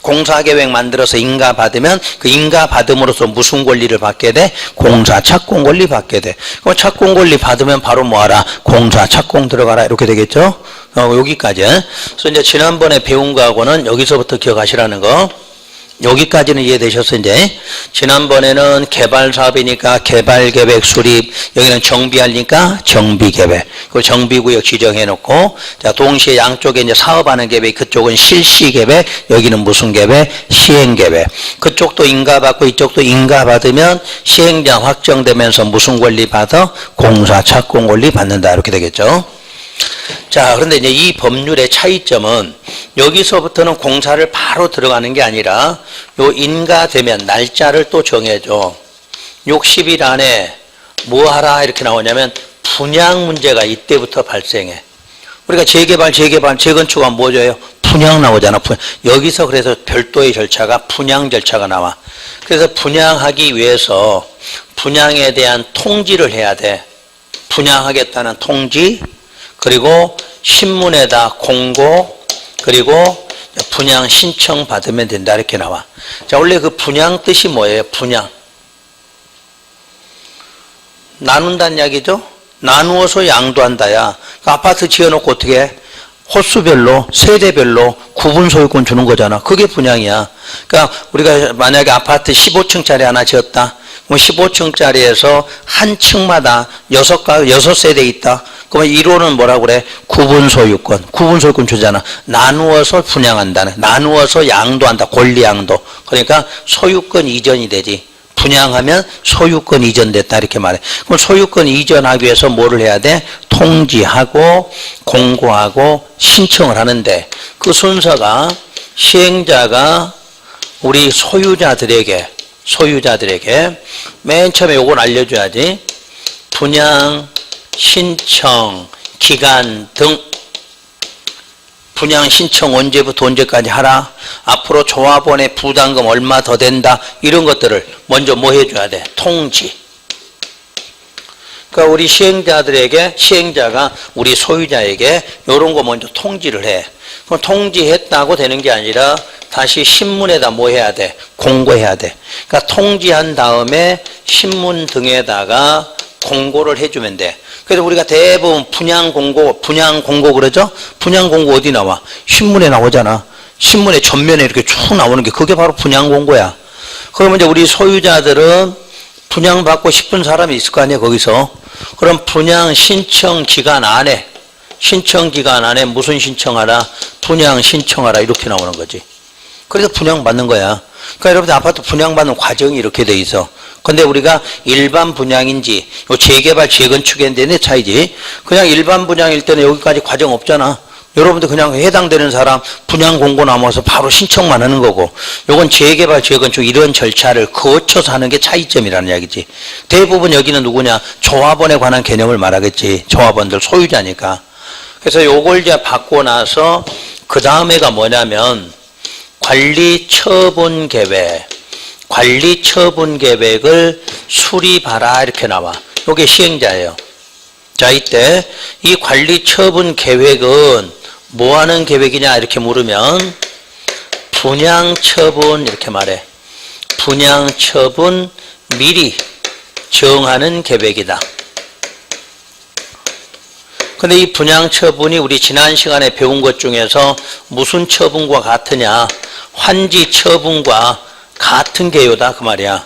공사계획 만들어서 인가 받으면 그 인가 받음으로써 무슨 권리를 받게 돼? 공사 착공 권리 받게 돼. 그럼 착공 권리 받으면 바로 뭐하라? 공사 착공 들어가라 이렇게 되겠죠? 여기까지. 그래서 이제 지난번에 배운 거하고는 여기서부터 기억하시라는 거. 여기까지는 이해되셨어. 이제 지난번에는 개발 사업이니까 개발계획 수립, 여기는 정비하니까 정비계획, 그 정비구역 지정해놓고 동시에 양쪽에 이제 사업하는 계획, 그쪽은 실시계획, 여기는 무슨 계획? 시행계획. 그쪽도 인가받고 이쪽도 인가받으면 시행자 확정되면서 무슨 권리 받아? 공사 착공 권리 받는다 이렇게 되겠죠. 자, 그런데 이제 이 법률의 차이점은 여기서부터는 공사를 바로 들어가는 게 아니라 요 인가되면 날짜를 또 정해줘. 60일 안에 뭐 하라 이렇게 나오냐면 분양 문제가 이때부터 발생해. 우리가 재개발, 재건축하면 뭐죠? 분양 나오잖아. 여기서 그래서 별도의 절차가 분양 절차가 나와. 그래서 분양하기 위해서 분양에 대한 통지를 해야 돼. 분양하겠다는 통지, 그리고 신문에다 공고, 그리고 분양 신청 받으면 된다 이렇게 나와. 자, 원래 그 분양 뜻이 뭐예요? 분양. 나눈다는 이야기죠? 나누어서 양도한다야. 그 아파트 지어놓고 어떻게 해? 호수별로, 세대별로 구분 소유권 주는 거잖아. 그게 분양이야. 그러니까 우리가 만약에 아파트 15층짜리 하나 지었다. 그럼 15층짜리에서 한 층마다 6세대 있다. 그러면 1호는 뭐라고 그래? 구분 소유권. 구분 소유권 주잖아. 나누어서 분양한다는. 나누어서 양도한다. 권리 양도. 그러니까 소유권 이전이 되지. 분양하면 소유권 이전됐다 이렇게 말해. 그럼 소유권 이전하기 위해서 뭐를 해야 돼? 통지하고 공고하고 신청을 하는데 그 순서가 시행자가 우리 소유자들에게 맨 처음에 요걸 알려줘야지. 분양 신청 기간 등 분양 신청 언제부터 언제까지 하라. 앞으로 조합원의 부담금 얼마 더 된다. 이런 것들을 먼저 뭐 해줘야 돼? 통지. 그러니까 우리 시행자가 우리 소유자에게 이런 거 먼저 통지를 해. 그럼 통지했다고 되는 게 아니라 다시 신문에다 뭐 해야 돼? 공고해야 돼. 그러니까 통지한 다음에 신문 등에다가 공고를 해주면 돼. 그래서 우리가 대부분 분양 공고 그러죠? 분양 공고 어디 나와? 신문에 나오잖아. 신문에 전면에 이렇게 쭉 나오는 게 그게 바로 분양 공고야. 그러면 이제 우리 소유자들은 분양받고 싶은 사람이 있을 거 아니야, 거기서. 그럼 분양 신청 기간 안에 무슨 신청하라? 분양 신청하라. 이렇게 나오는 거지. 그래서 분양받는 거야. 그러니까 여러분들 아파트 분양받는 과정이 이렇게 돼 있어. 근데 우리가 일반 분양인지 요 재개발 재건축에 대한 차이지. 그냥 일반 분양일 때는 여기까지 과정 없잖아. 여러분들 그냥 해당되는 사람 분양 공고 나와서 바로 신청만 하는 거고, 요건 재개발 재건축 이런 절차를 거쳐서 하는 게 차이점이라는 이야기지. 대부분 여기는 누구냐? 조합원에 관한 개념을 말하겠지. 조합원들 소유자니까. 그래서 요걸 이제 받고 나서 그 다음에가 뭐냐면 관리처분 계획을 수립하라 이렇게 나와. 이게 시행자예요. 자, 이때 이 관리처분 계획은 뭐 하는 계획이냐 이렇게 물으면 분양처분 이렇게 말해. 분양처분 미리 정하는 계획이다. 근데 이 분양처분이 우리 지난 시간에 배운 것 중에서 무슨 처분과 같으냐? 환지처분과 같은 개요다 그 말이야.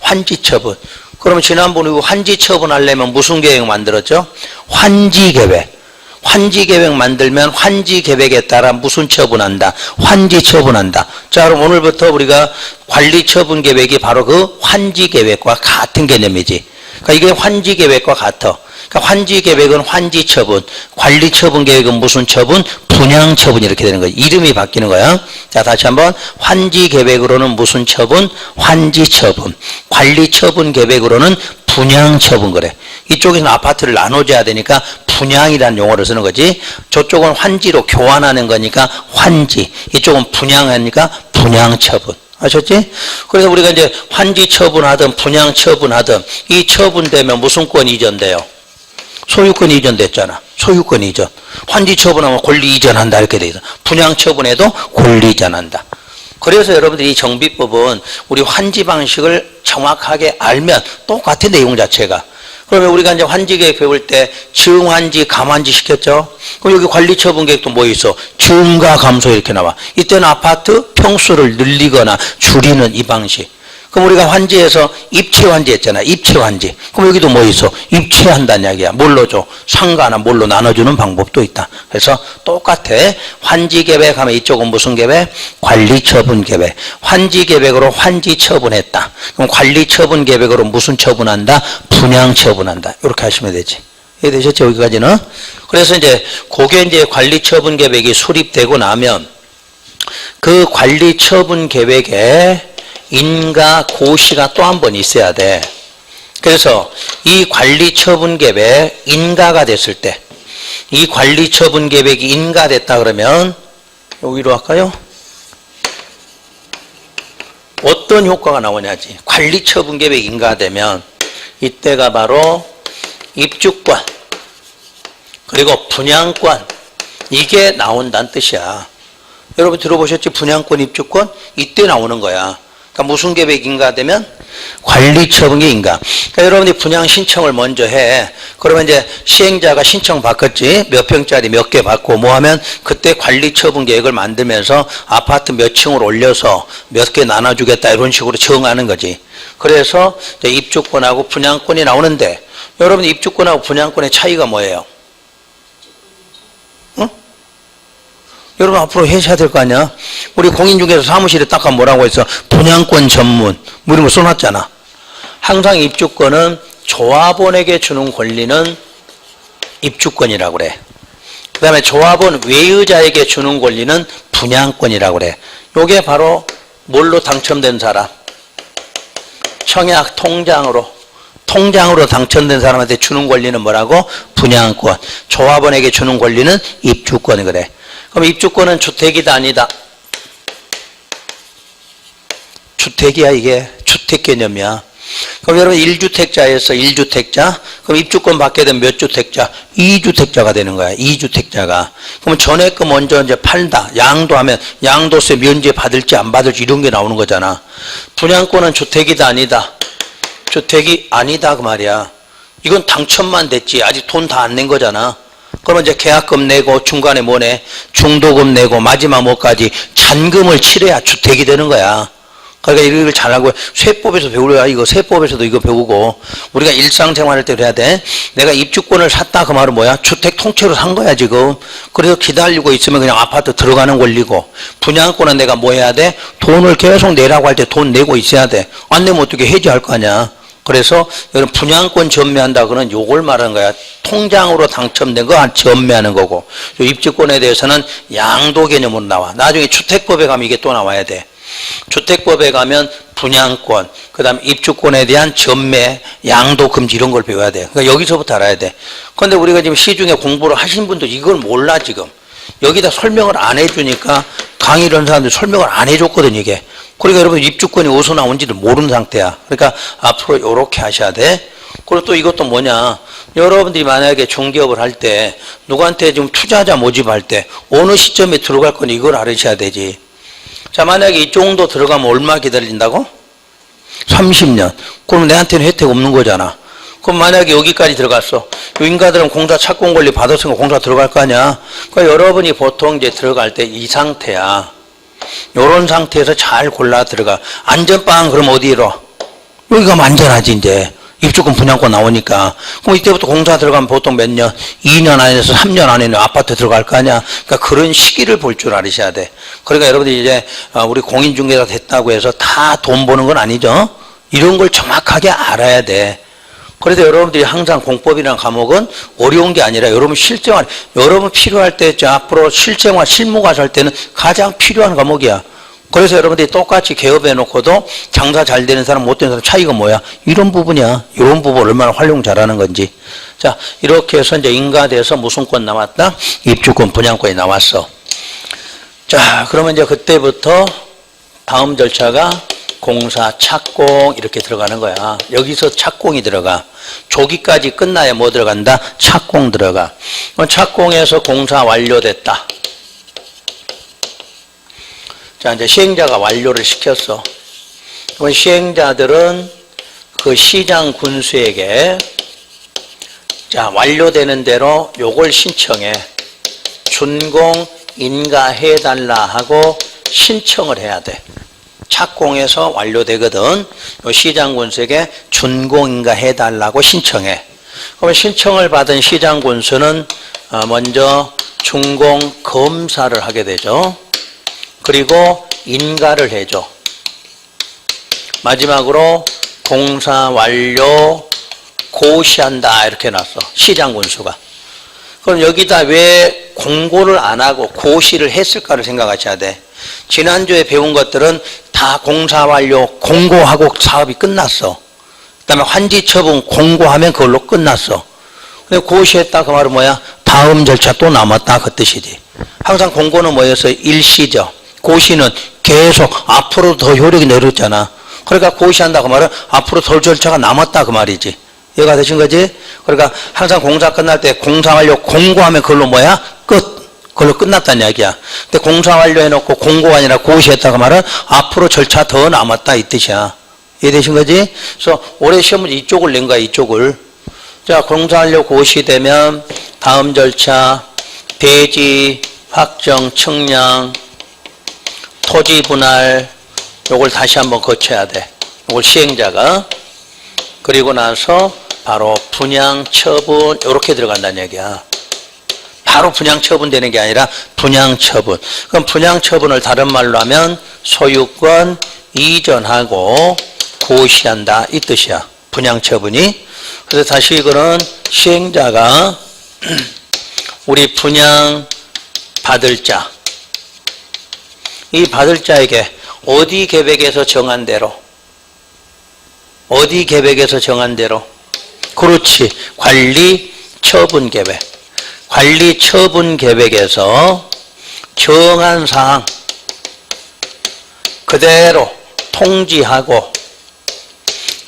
환지처분. 그러면 지난번에 환지처분 하려면 무슨 계획 만들었죠? 환지계획. 환지계획 만들면 환지계획에 따라 무슨 처분한다? 환지처분한다. 자, 그럼 오늘부터 우리가 관리처분계획이 바로 그 환지계획과 같은 개념이지. 그러니까 이게 환지계획과 같아. 그러니까 환지계획은 환지처분, 관리처분계획은 무슨 처분? 분양처분 이렇게 되는 거야. 이름이 바뀌는 거야. 자, 다시 한번 환지계획으로는 무슨 처분? 환지처분. 관리처분계획으로는 분양처분 그래. 이쪽에서는 아파트를 나눠줘야 되니까 분양이라는 용어를 쓰는 거지. 저쪽은 환지로 교환하는 거니까 환지. 이쪽은 분양하니까 분양처분. 아셨지? 그래서 우리가 이제 환지 처분하든 분양 처분하든 이 처분되면 무슨 권 이전돼요? 소유권 이전됐잖아. 소유권 이전. 환지 처분하면 권리 이전한다 이렇게 돼 있어. 분양 처분에도 권리 이전한다. 그래서 여러분들이 이 정비법은 우리 환지 방식을 정확하게 알면 똑같은 내용 자체가. 그러면 우리가 이제 환지계획 배울 때 증환지, 감환지 시켰죠? 그럼 여기 관리처분계획도 뭐 있어? 증가, 감소 이렇게 나와. 이때는 아파트 평수를 늘리거나 줄이는 이 방식. 그럼 우리가 환지에서 입체환지 했잖아. 입체환지. 그럼 여기도 뭐 있어? 입체한다는 이야기야. 뭘로 줘? 상가나 뭘로 나눠주는 방법도 있다. 그래서 똑같아. 환지계획 하면 이쪽은 무슨 계획? 관리처분계획. 환지계획으로 환지처분했다. 그럼 관리처분계획으로 무슨 처분한다? 분양처분한다. 이렇게 하시면 되지. 이해되셨죠? 여기까지는? 그래서 이제 그게 이제 관리처분계획이 수립되고 나면 그 관리처분계획에 인가 고시가 또 한 번 있어야 돼. 그래서 이 관리처분계획 인가가 됐을 때, 이 관리처분계획이 인가됐다 그러면 여기로 할까요? 어떤 효과가 나오냐지. 관리처분계획 인가되면 이때가 바로 입주권 그리고 분양권 이게 나온다는 뜻이야. 여러분 들어보셨지? 분양권, 입주권 이때 나오는 거야. 그러니까 무슨 계획 인가되면 관리처분계 인가. 그러니까 여러분이 분양 신청을 먼저 해. 그러면 이제 시행자가 신청 받겠지. 몇 평짜리 몇 개 받고 뭐 하면 그때 관리처분 계획을 만들면서 아파트 몇 층을 올려서 몇 개 나눠주겠다 이런 식으로 정하는 거지. 그래서 이제 입주권하고 분양권이 나오는데 여러분 입주권하고 분양권의 차이가 뭐예요? 응? 여러분 앞으로 하셔야 될 거 아니야? 우리 공인중개사 사무실에 딱 가면 뭐라고 했어? 분양권 전문 뭐 이런 거 써놨잖아. 항상 입주권은 조합원에게 주는 권리는 입주권이라고 그래. 그 다음에 조합원 외의자에게 주는 권리는 분양권이라고 그래. 요게 바로 뭘로 당첨된 사람? 청약 통장으로 당첨된 사람한테 주는 권리는 뭐라고? 분양권. 조합원에게 주는 권리는 입주권이 그래. 그럼 입주권은 주택이다 아니다? 주택이야 이게. 주택 개념이야. 그럼 여러분 1주택자였어. 1주택자. 그럼 입주권 받게 되면 몇 주택자? 2주택자가 되는 거야. 2주택자가. 그럼 전에 거 먼저 이제 팔다. 양도하면 양도세 면제 받을지 안 받을지 이런 게 나오는 거잖아. 분양권은 주택이다 아니다? 주택이 아니다 그 말이야. 이건 당첨만 됐지. 아직 돈 다 안 낸 거잖아. 그러면 이제 계약금 내고 중간에 뭐 내? 중도금 내고 마지막 뭐까지 잔금을 치러야 주택이 되는 거야. 그러니까 이걸 잘 알고 세법에서 배우려야 이거 세법에서도 이거 배우고 우리가 일상생활할 때도 해야 돼. 내가 입주권을 샀다 그 말은 뭐야? 주택 통째로 산 거야 지금. 그래서 기다리고 있으면 그냥 아파트 들어가는 권리고 분양권은 내가 뭐 해야 돼? 돈을 계속 내라고 할 때 돈 내고 있어야 돼. 안 내면 어떻게 해지할 거 아니야. 그래서 여러분 분양권 전매한다 그는 요걸 말하는 거야. 통장으로 당첨된 거 전매하는 거고 입주권에 대해서는 양도 개념으로 나와. 나중에 주택법에 가면 이게 또 나와야 돼. 주택법에 가면 분양권, 그 다음에 입주권에 대한 전매, 양도 금지 이런 걸 배워야 돼. 그러니까 여기서부터 알아야 돼. 그런데 우리가 지금 시중에 공부를 하신 분도 이걸 몰라 지금. 여기다 설명을 안 해주니까 강의 이런 사람들 설명을 안 해줬거든 이게. 그러니까 여러분 입주권이 어디서 나온지를 모르는 상태야. 그러니까 앞으로 이렇게 하셔야 돼. 그리고 또 이것도 뭐냐. 여러분들이 만약에 중개업을 할 때 누구한테 지금 투자자 모집할 때 어느 시점에 들어갈 건지 이걸 알으셔야 되지. 자, 만약에 이 정도 들어가면 얼마 기다린다고? 30년. 그럼 내한테는 혜택 없는 거잖아. 그럼 만약에 여기까지 들어갔어. 요 인가들은 공사 착공 권리 받았으니까 공사 들어갈 거 아니야. 그러니까 여러분이 보통 이제 들어갈 때 이 상태야. 요런 상태에서 잘 골라 들어가. 안전빵 그럼 어디로? 여기 가면 안전하지 이제. 입주권 분양권 나오니까. 그럼 이때부터 공사 들어가면 보통 몇 년? 2년 안에서 3년 안에는 아파트 들어갈 거 아니야. 그러니까 그런 시기를 볼 줄 알으셔야 돼. 그러니까 여러분들이 이제 우리 공인중개사 됐다고 해서 다 돈 버는 건 아니죠. 이런 걸 정확하게 알아야 돼. 그래서 여러분들이 항상 공법이라는 과목은 어려운 게 아니라 여러분 실생활, 여러분 필요할 때 앞으로 실생활, 실무가서 할 때는 가장 필요한 과목이야. 그래서 여러분들이 똑같이 개업해 놓고도 장사 잘 되는 사람 못 되는 사람 차이가 뭐야? 이런 부분이야. 이런 부분 얼마나 활용 잘하는 건지. 자, 이렇게 해서 이제 인가돼서 무슨 권 나왔다? 입주권, 분양권이 나왔어. 자, 그러면 이제 그때부터 다음 절차가 공사, 착공 이렇게 들어가는 거야. 여기서 착공이 들어가. 조기까지 끝나야 뭐 들어간다? 착공 들어가. 착공해서 공사 완료됐다. 자, 이제 시행자가 완료를 시켰어. 그럼 시행자들은 그 시장 군수에게 자, 완료되는 대로 요걸 신청해. 준공 인가해달라 하고 신청을 해야 돼. 착공해서 완료되거든. 요 시장 군수에게 준공 인가해달라고 신청해. 그러면 신청을 받은 시장 군수는 먼저 준공 검사를 하게 되죠. 그리고 인가를 해줘. 마지막으로 공사 완료 고시한다 이렇게 놨어. 시장 군수가. 그럼 여기다 왜 공고를 안 하고 고시를 했을까를 생각하셔야 돼. 지난주에 배운 것들은 다 공사 완료 공고하고 사업이 끝났어. 그다음에 환지처분 공고하면 그걸로 끝났어. 근데 고시했다 그 말은 뭐야? 다음 절차 또 남았다 그 뜻이지. 항상 공고는 뭐였어요? 일시죠. 고시는 계속 앞으로 더 효력이 내렸잖아. 그러니까 고시한다 그 말은 앞으로 더 절차가 남았다 그 말이지. 이해가 되신 거지? 그러니까 항상 공사 끝날 때 공사 완료 공고하면 그걸로 뭐야? 끝. 그걸로 끝났다는 이야기야. 근데 공사 완료해놓고 공고가 아니라 고시했다 그 말은 앞으로 절차 더 남았다 이 뜻이야. 이해되신 거지? 그래서 올해 시험 문제 이쪽을 낸 거야, 이쪽을. 자, 공사 완료 고시되면 다음 절차 대지, 확정, 측량, 토지 분할 요걸 다시 한번 거쳐야 돼. 요걸 시행자가. 그리고 나서 바로 분양, 처분 요렇게 들어간다는 얘기야. 바로 분양 처분되는 게 아니라 분양 처분. 그럼 분양 처분을 다른 말로 하면 소유권 이전하고 고시한다 이 뜻이야. 분양 처분이. 그래서 다시 이거는 시행자가 우리 분양 받을 자, 이 받을 자에게 어디 계획에서 정한 대로, 어디 계획에서 정한 대로, 그렇지, 관리 처분 계획. 관리 처분 계획에서 정한 사항 그대로 통지하고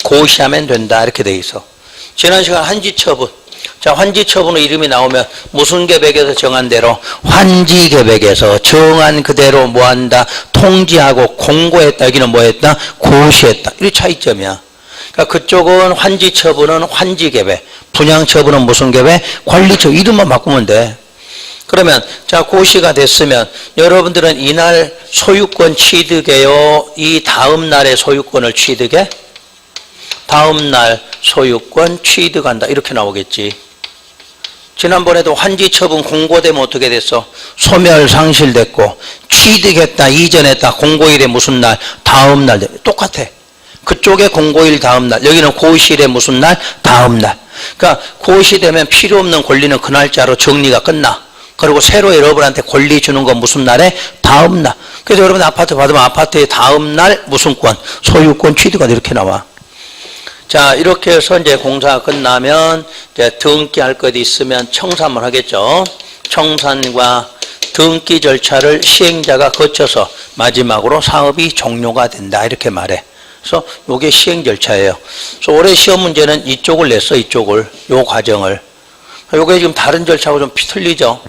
고시하면 된다 이렇게 돼 있어. 지난 시간 환지처분. 자, 환지처분의 이름이 나오면 무슨 계획에서 정한 대로 환지 계획에서 정한 그대로 뭐한다? 통지하고 공고했다. 여기는 뭐했다? 고시했다. 이 차이점이야. 그러니까 그쪽은 환지처분은 환지계획, 분양처분은 무슨 계획? 관리처분. 이름만 바꾸면 돼. 그러면 자, 고시가 됐으면 여러분들은 이날 소유권 취득해요? 이 다음 날의 소유권을 취득해? 다음 날 소유권 취득한다 이렇게 나오겠지. 지난번에도 환지처분 공고되면 어떻게 됐어? 소멸상실됐고 취득했다, 이전했다, 공고일에 무슨 날? 다음 날. 똑같아. 그쪽에 공고일 다음 날, 여기는 고시일에 무슨 날? 다음 날. 그러니까 고시되면 필요 없는 권리는 그 날짜로 정리가 끝나. 그리고 새로 여러분한테 권리 주는 건 무슨 날에? 다음 날. 그래서 여러분 아파트 받으면 아파트의 다음 날 무슨 권? 소유권 취득권 이렇게 나와. 자, 이렇게 해서 이제 공사가 끝나면 이제 등기할 것 있으면 청산을 하겠죠. 청산과 등기 절차를 시행자가 거쳐서 마지막으로 사업이 종료가 된다 이렇게 말해. 그래서 이게 시행 절차예요. 그래서 올해 시험 문제는 이쪽을 냈어, 이쪽을, 요 과정을. 요게 지금 다른 절차하고 좀 틀리죠.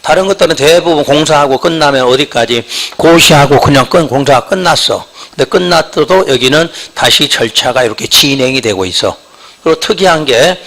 다른 것들은 대부분 공사하고 끝나면 어디까지? 고시하고 그냥 공사가 끝났어. 근데 끝났어도 여기는 다시 절차가 이렇게 진행이 되고 있어. 그리고 특이한 게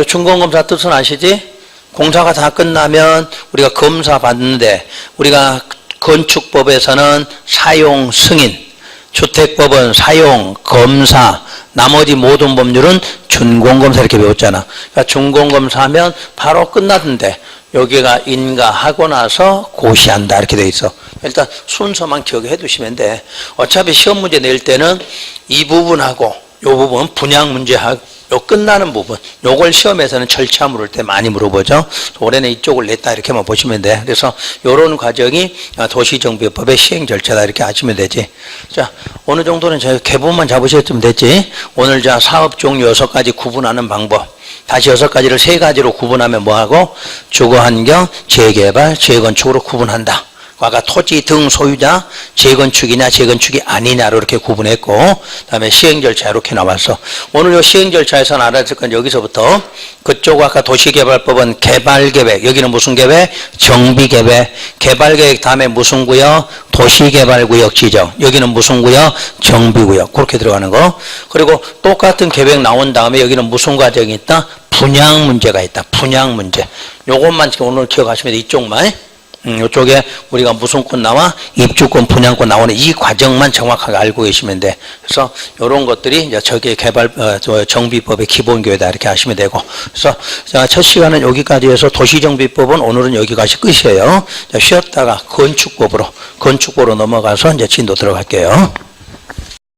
준공검사 뜻은 아시지? 공사가 다 끝나면 우리가 검사 받는데 우리가 건축법에서는 사용 승인, 주택법은 사용, 검사, 나머지 모든 법률은 준공검사 이렇게 배웠잖아. 그러니까 준공검사하면 바로 끝났는데 여기가 인가하고 나서 고시한다 이렇게 돼 있어. 일단 순서만 기억해 두시면 돼. 어차피 시험 문제 낼 때는 이 부분하고 이 부분 분양 문제하고 요 끝나는 부분 요걸 시험에서는 절차 물을 때 많이 물어보죠. 올해는 이쪽을 냈다 이렇게만 보시면 돼. 그래서 요런 과정이 도시정비법의 시행 절차다 이렇게 아시면 되지. 자, 어느 정도는 저희 개본만 잡으셨으면 됐지. 오늘 자 사업 종류 6가지 구분하는 방법. 다시 6가지를 3가지로 구분하면 뭐하고? 주거환경, 재개발, 재건축으로 구분한다. 아까 토지 등 소유자 재건축이냐 재건축이 아니냐로 이렇게 구분했고 그다음에 시행 절차 이렇게 나왔어. 오늘 요 시행 절차에서는 알아들 건 여기서부터 그쪽 아까 도시개발법은 개발계획, 여기는 무슨 계획? 정비계획. 개발계획 다음에 무슨 구역? 도시개발구역 지정. 여기는 무슨 구역? 정비구역. 그렇게 들어가는 거. 그리고 똑같은 계획 나온 다음에 여기는 무슨 과정이 있다? 분양 문제가 있다. 분양 문제. 요것만 지금 오늘 기억하시면 돼. 이쪽만. 이쪽에 우리가 무슨 권 나와? 입주권, 분양권 나오는 이 과정만 정확하게 알고 계시면 돼. 그래서 이런 것들이 이제 저기 정비법의 기본교회다 이렇게 하시면 되고. 그래서 첫 시간은 여기까지 해서 도시정비법은 오늘은 여기까지 끝이에요. 쉬었다가 건축법으로 넘어가서 이제 진도 들어갈게요.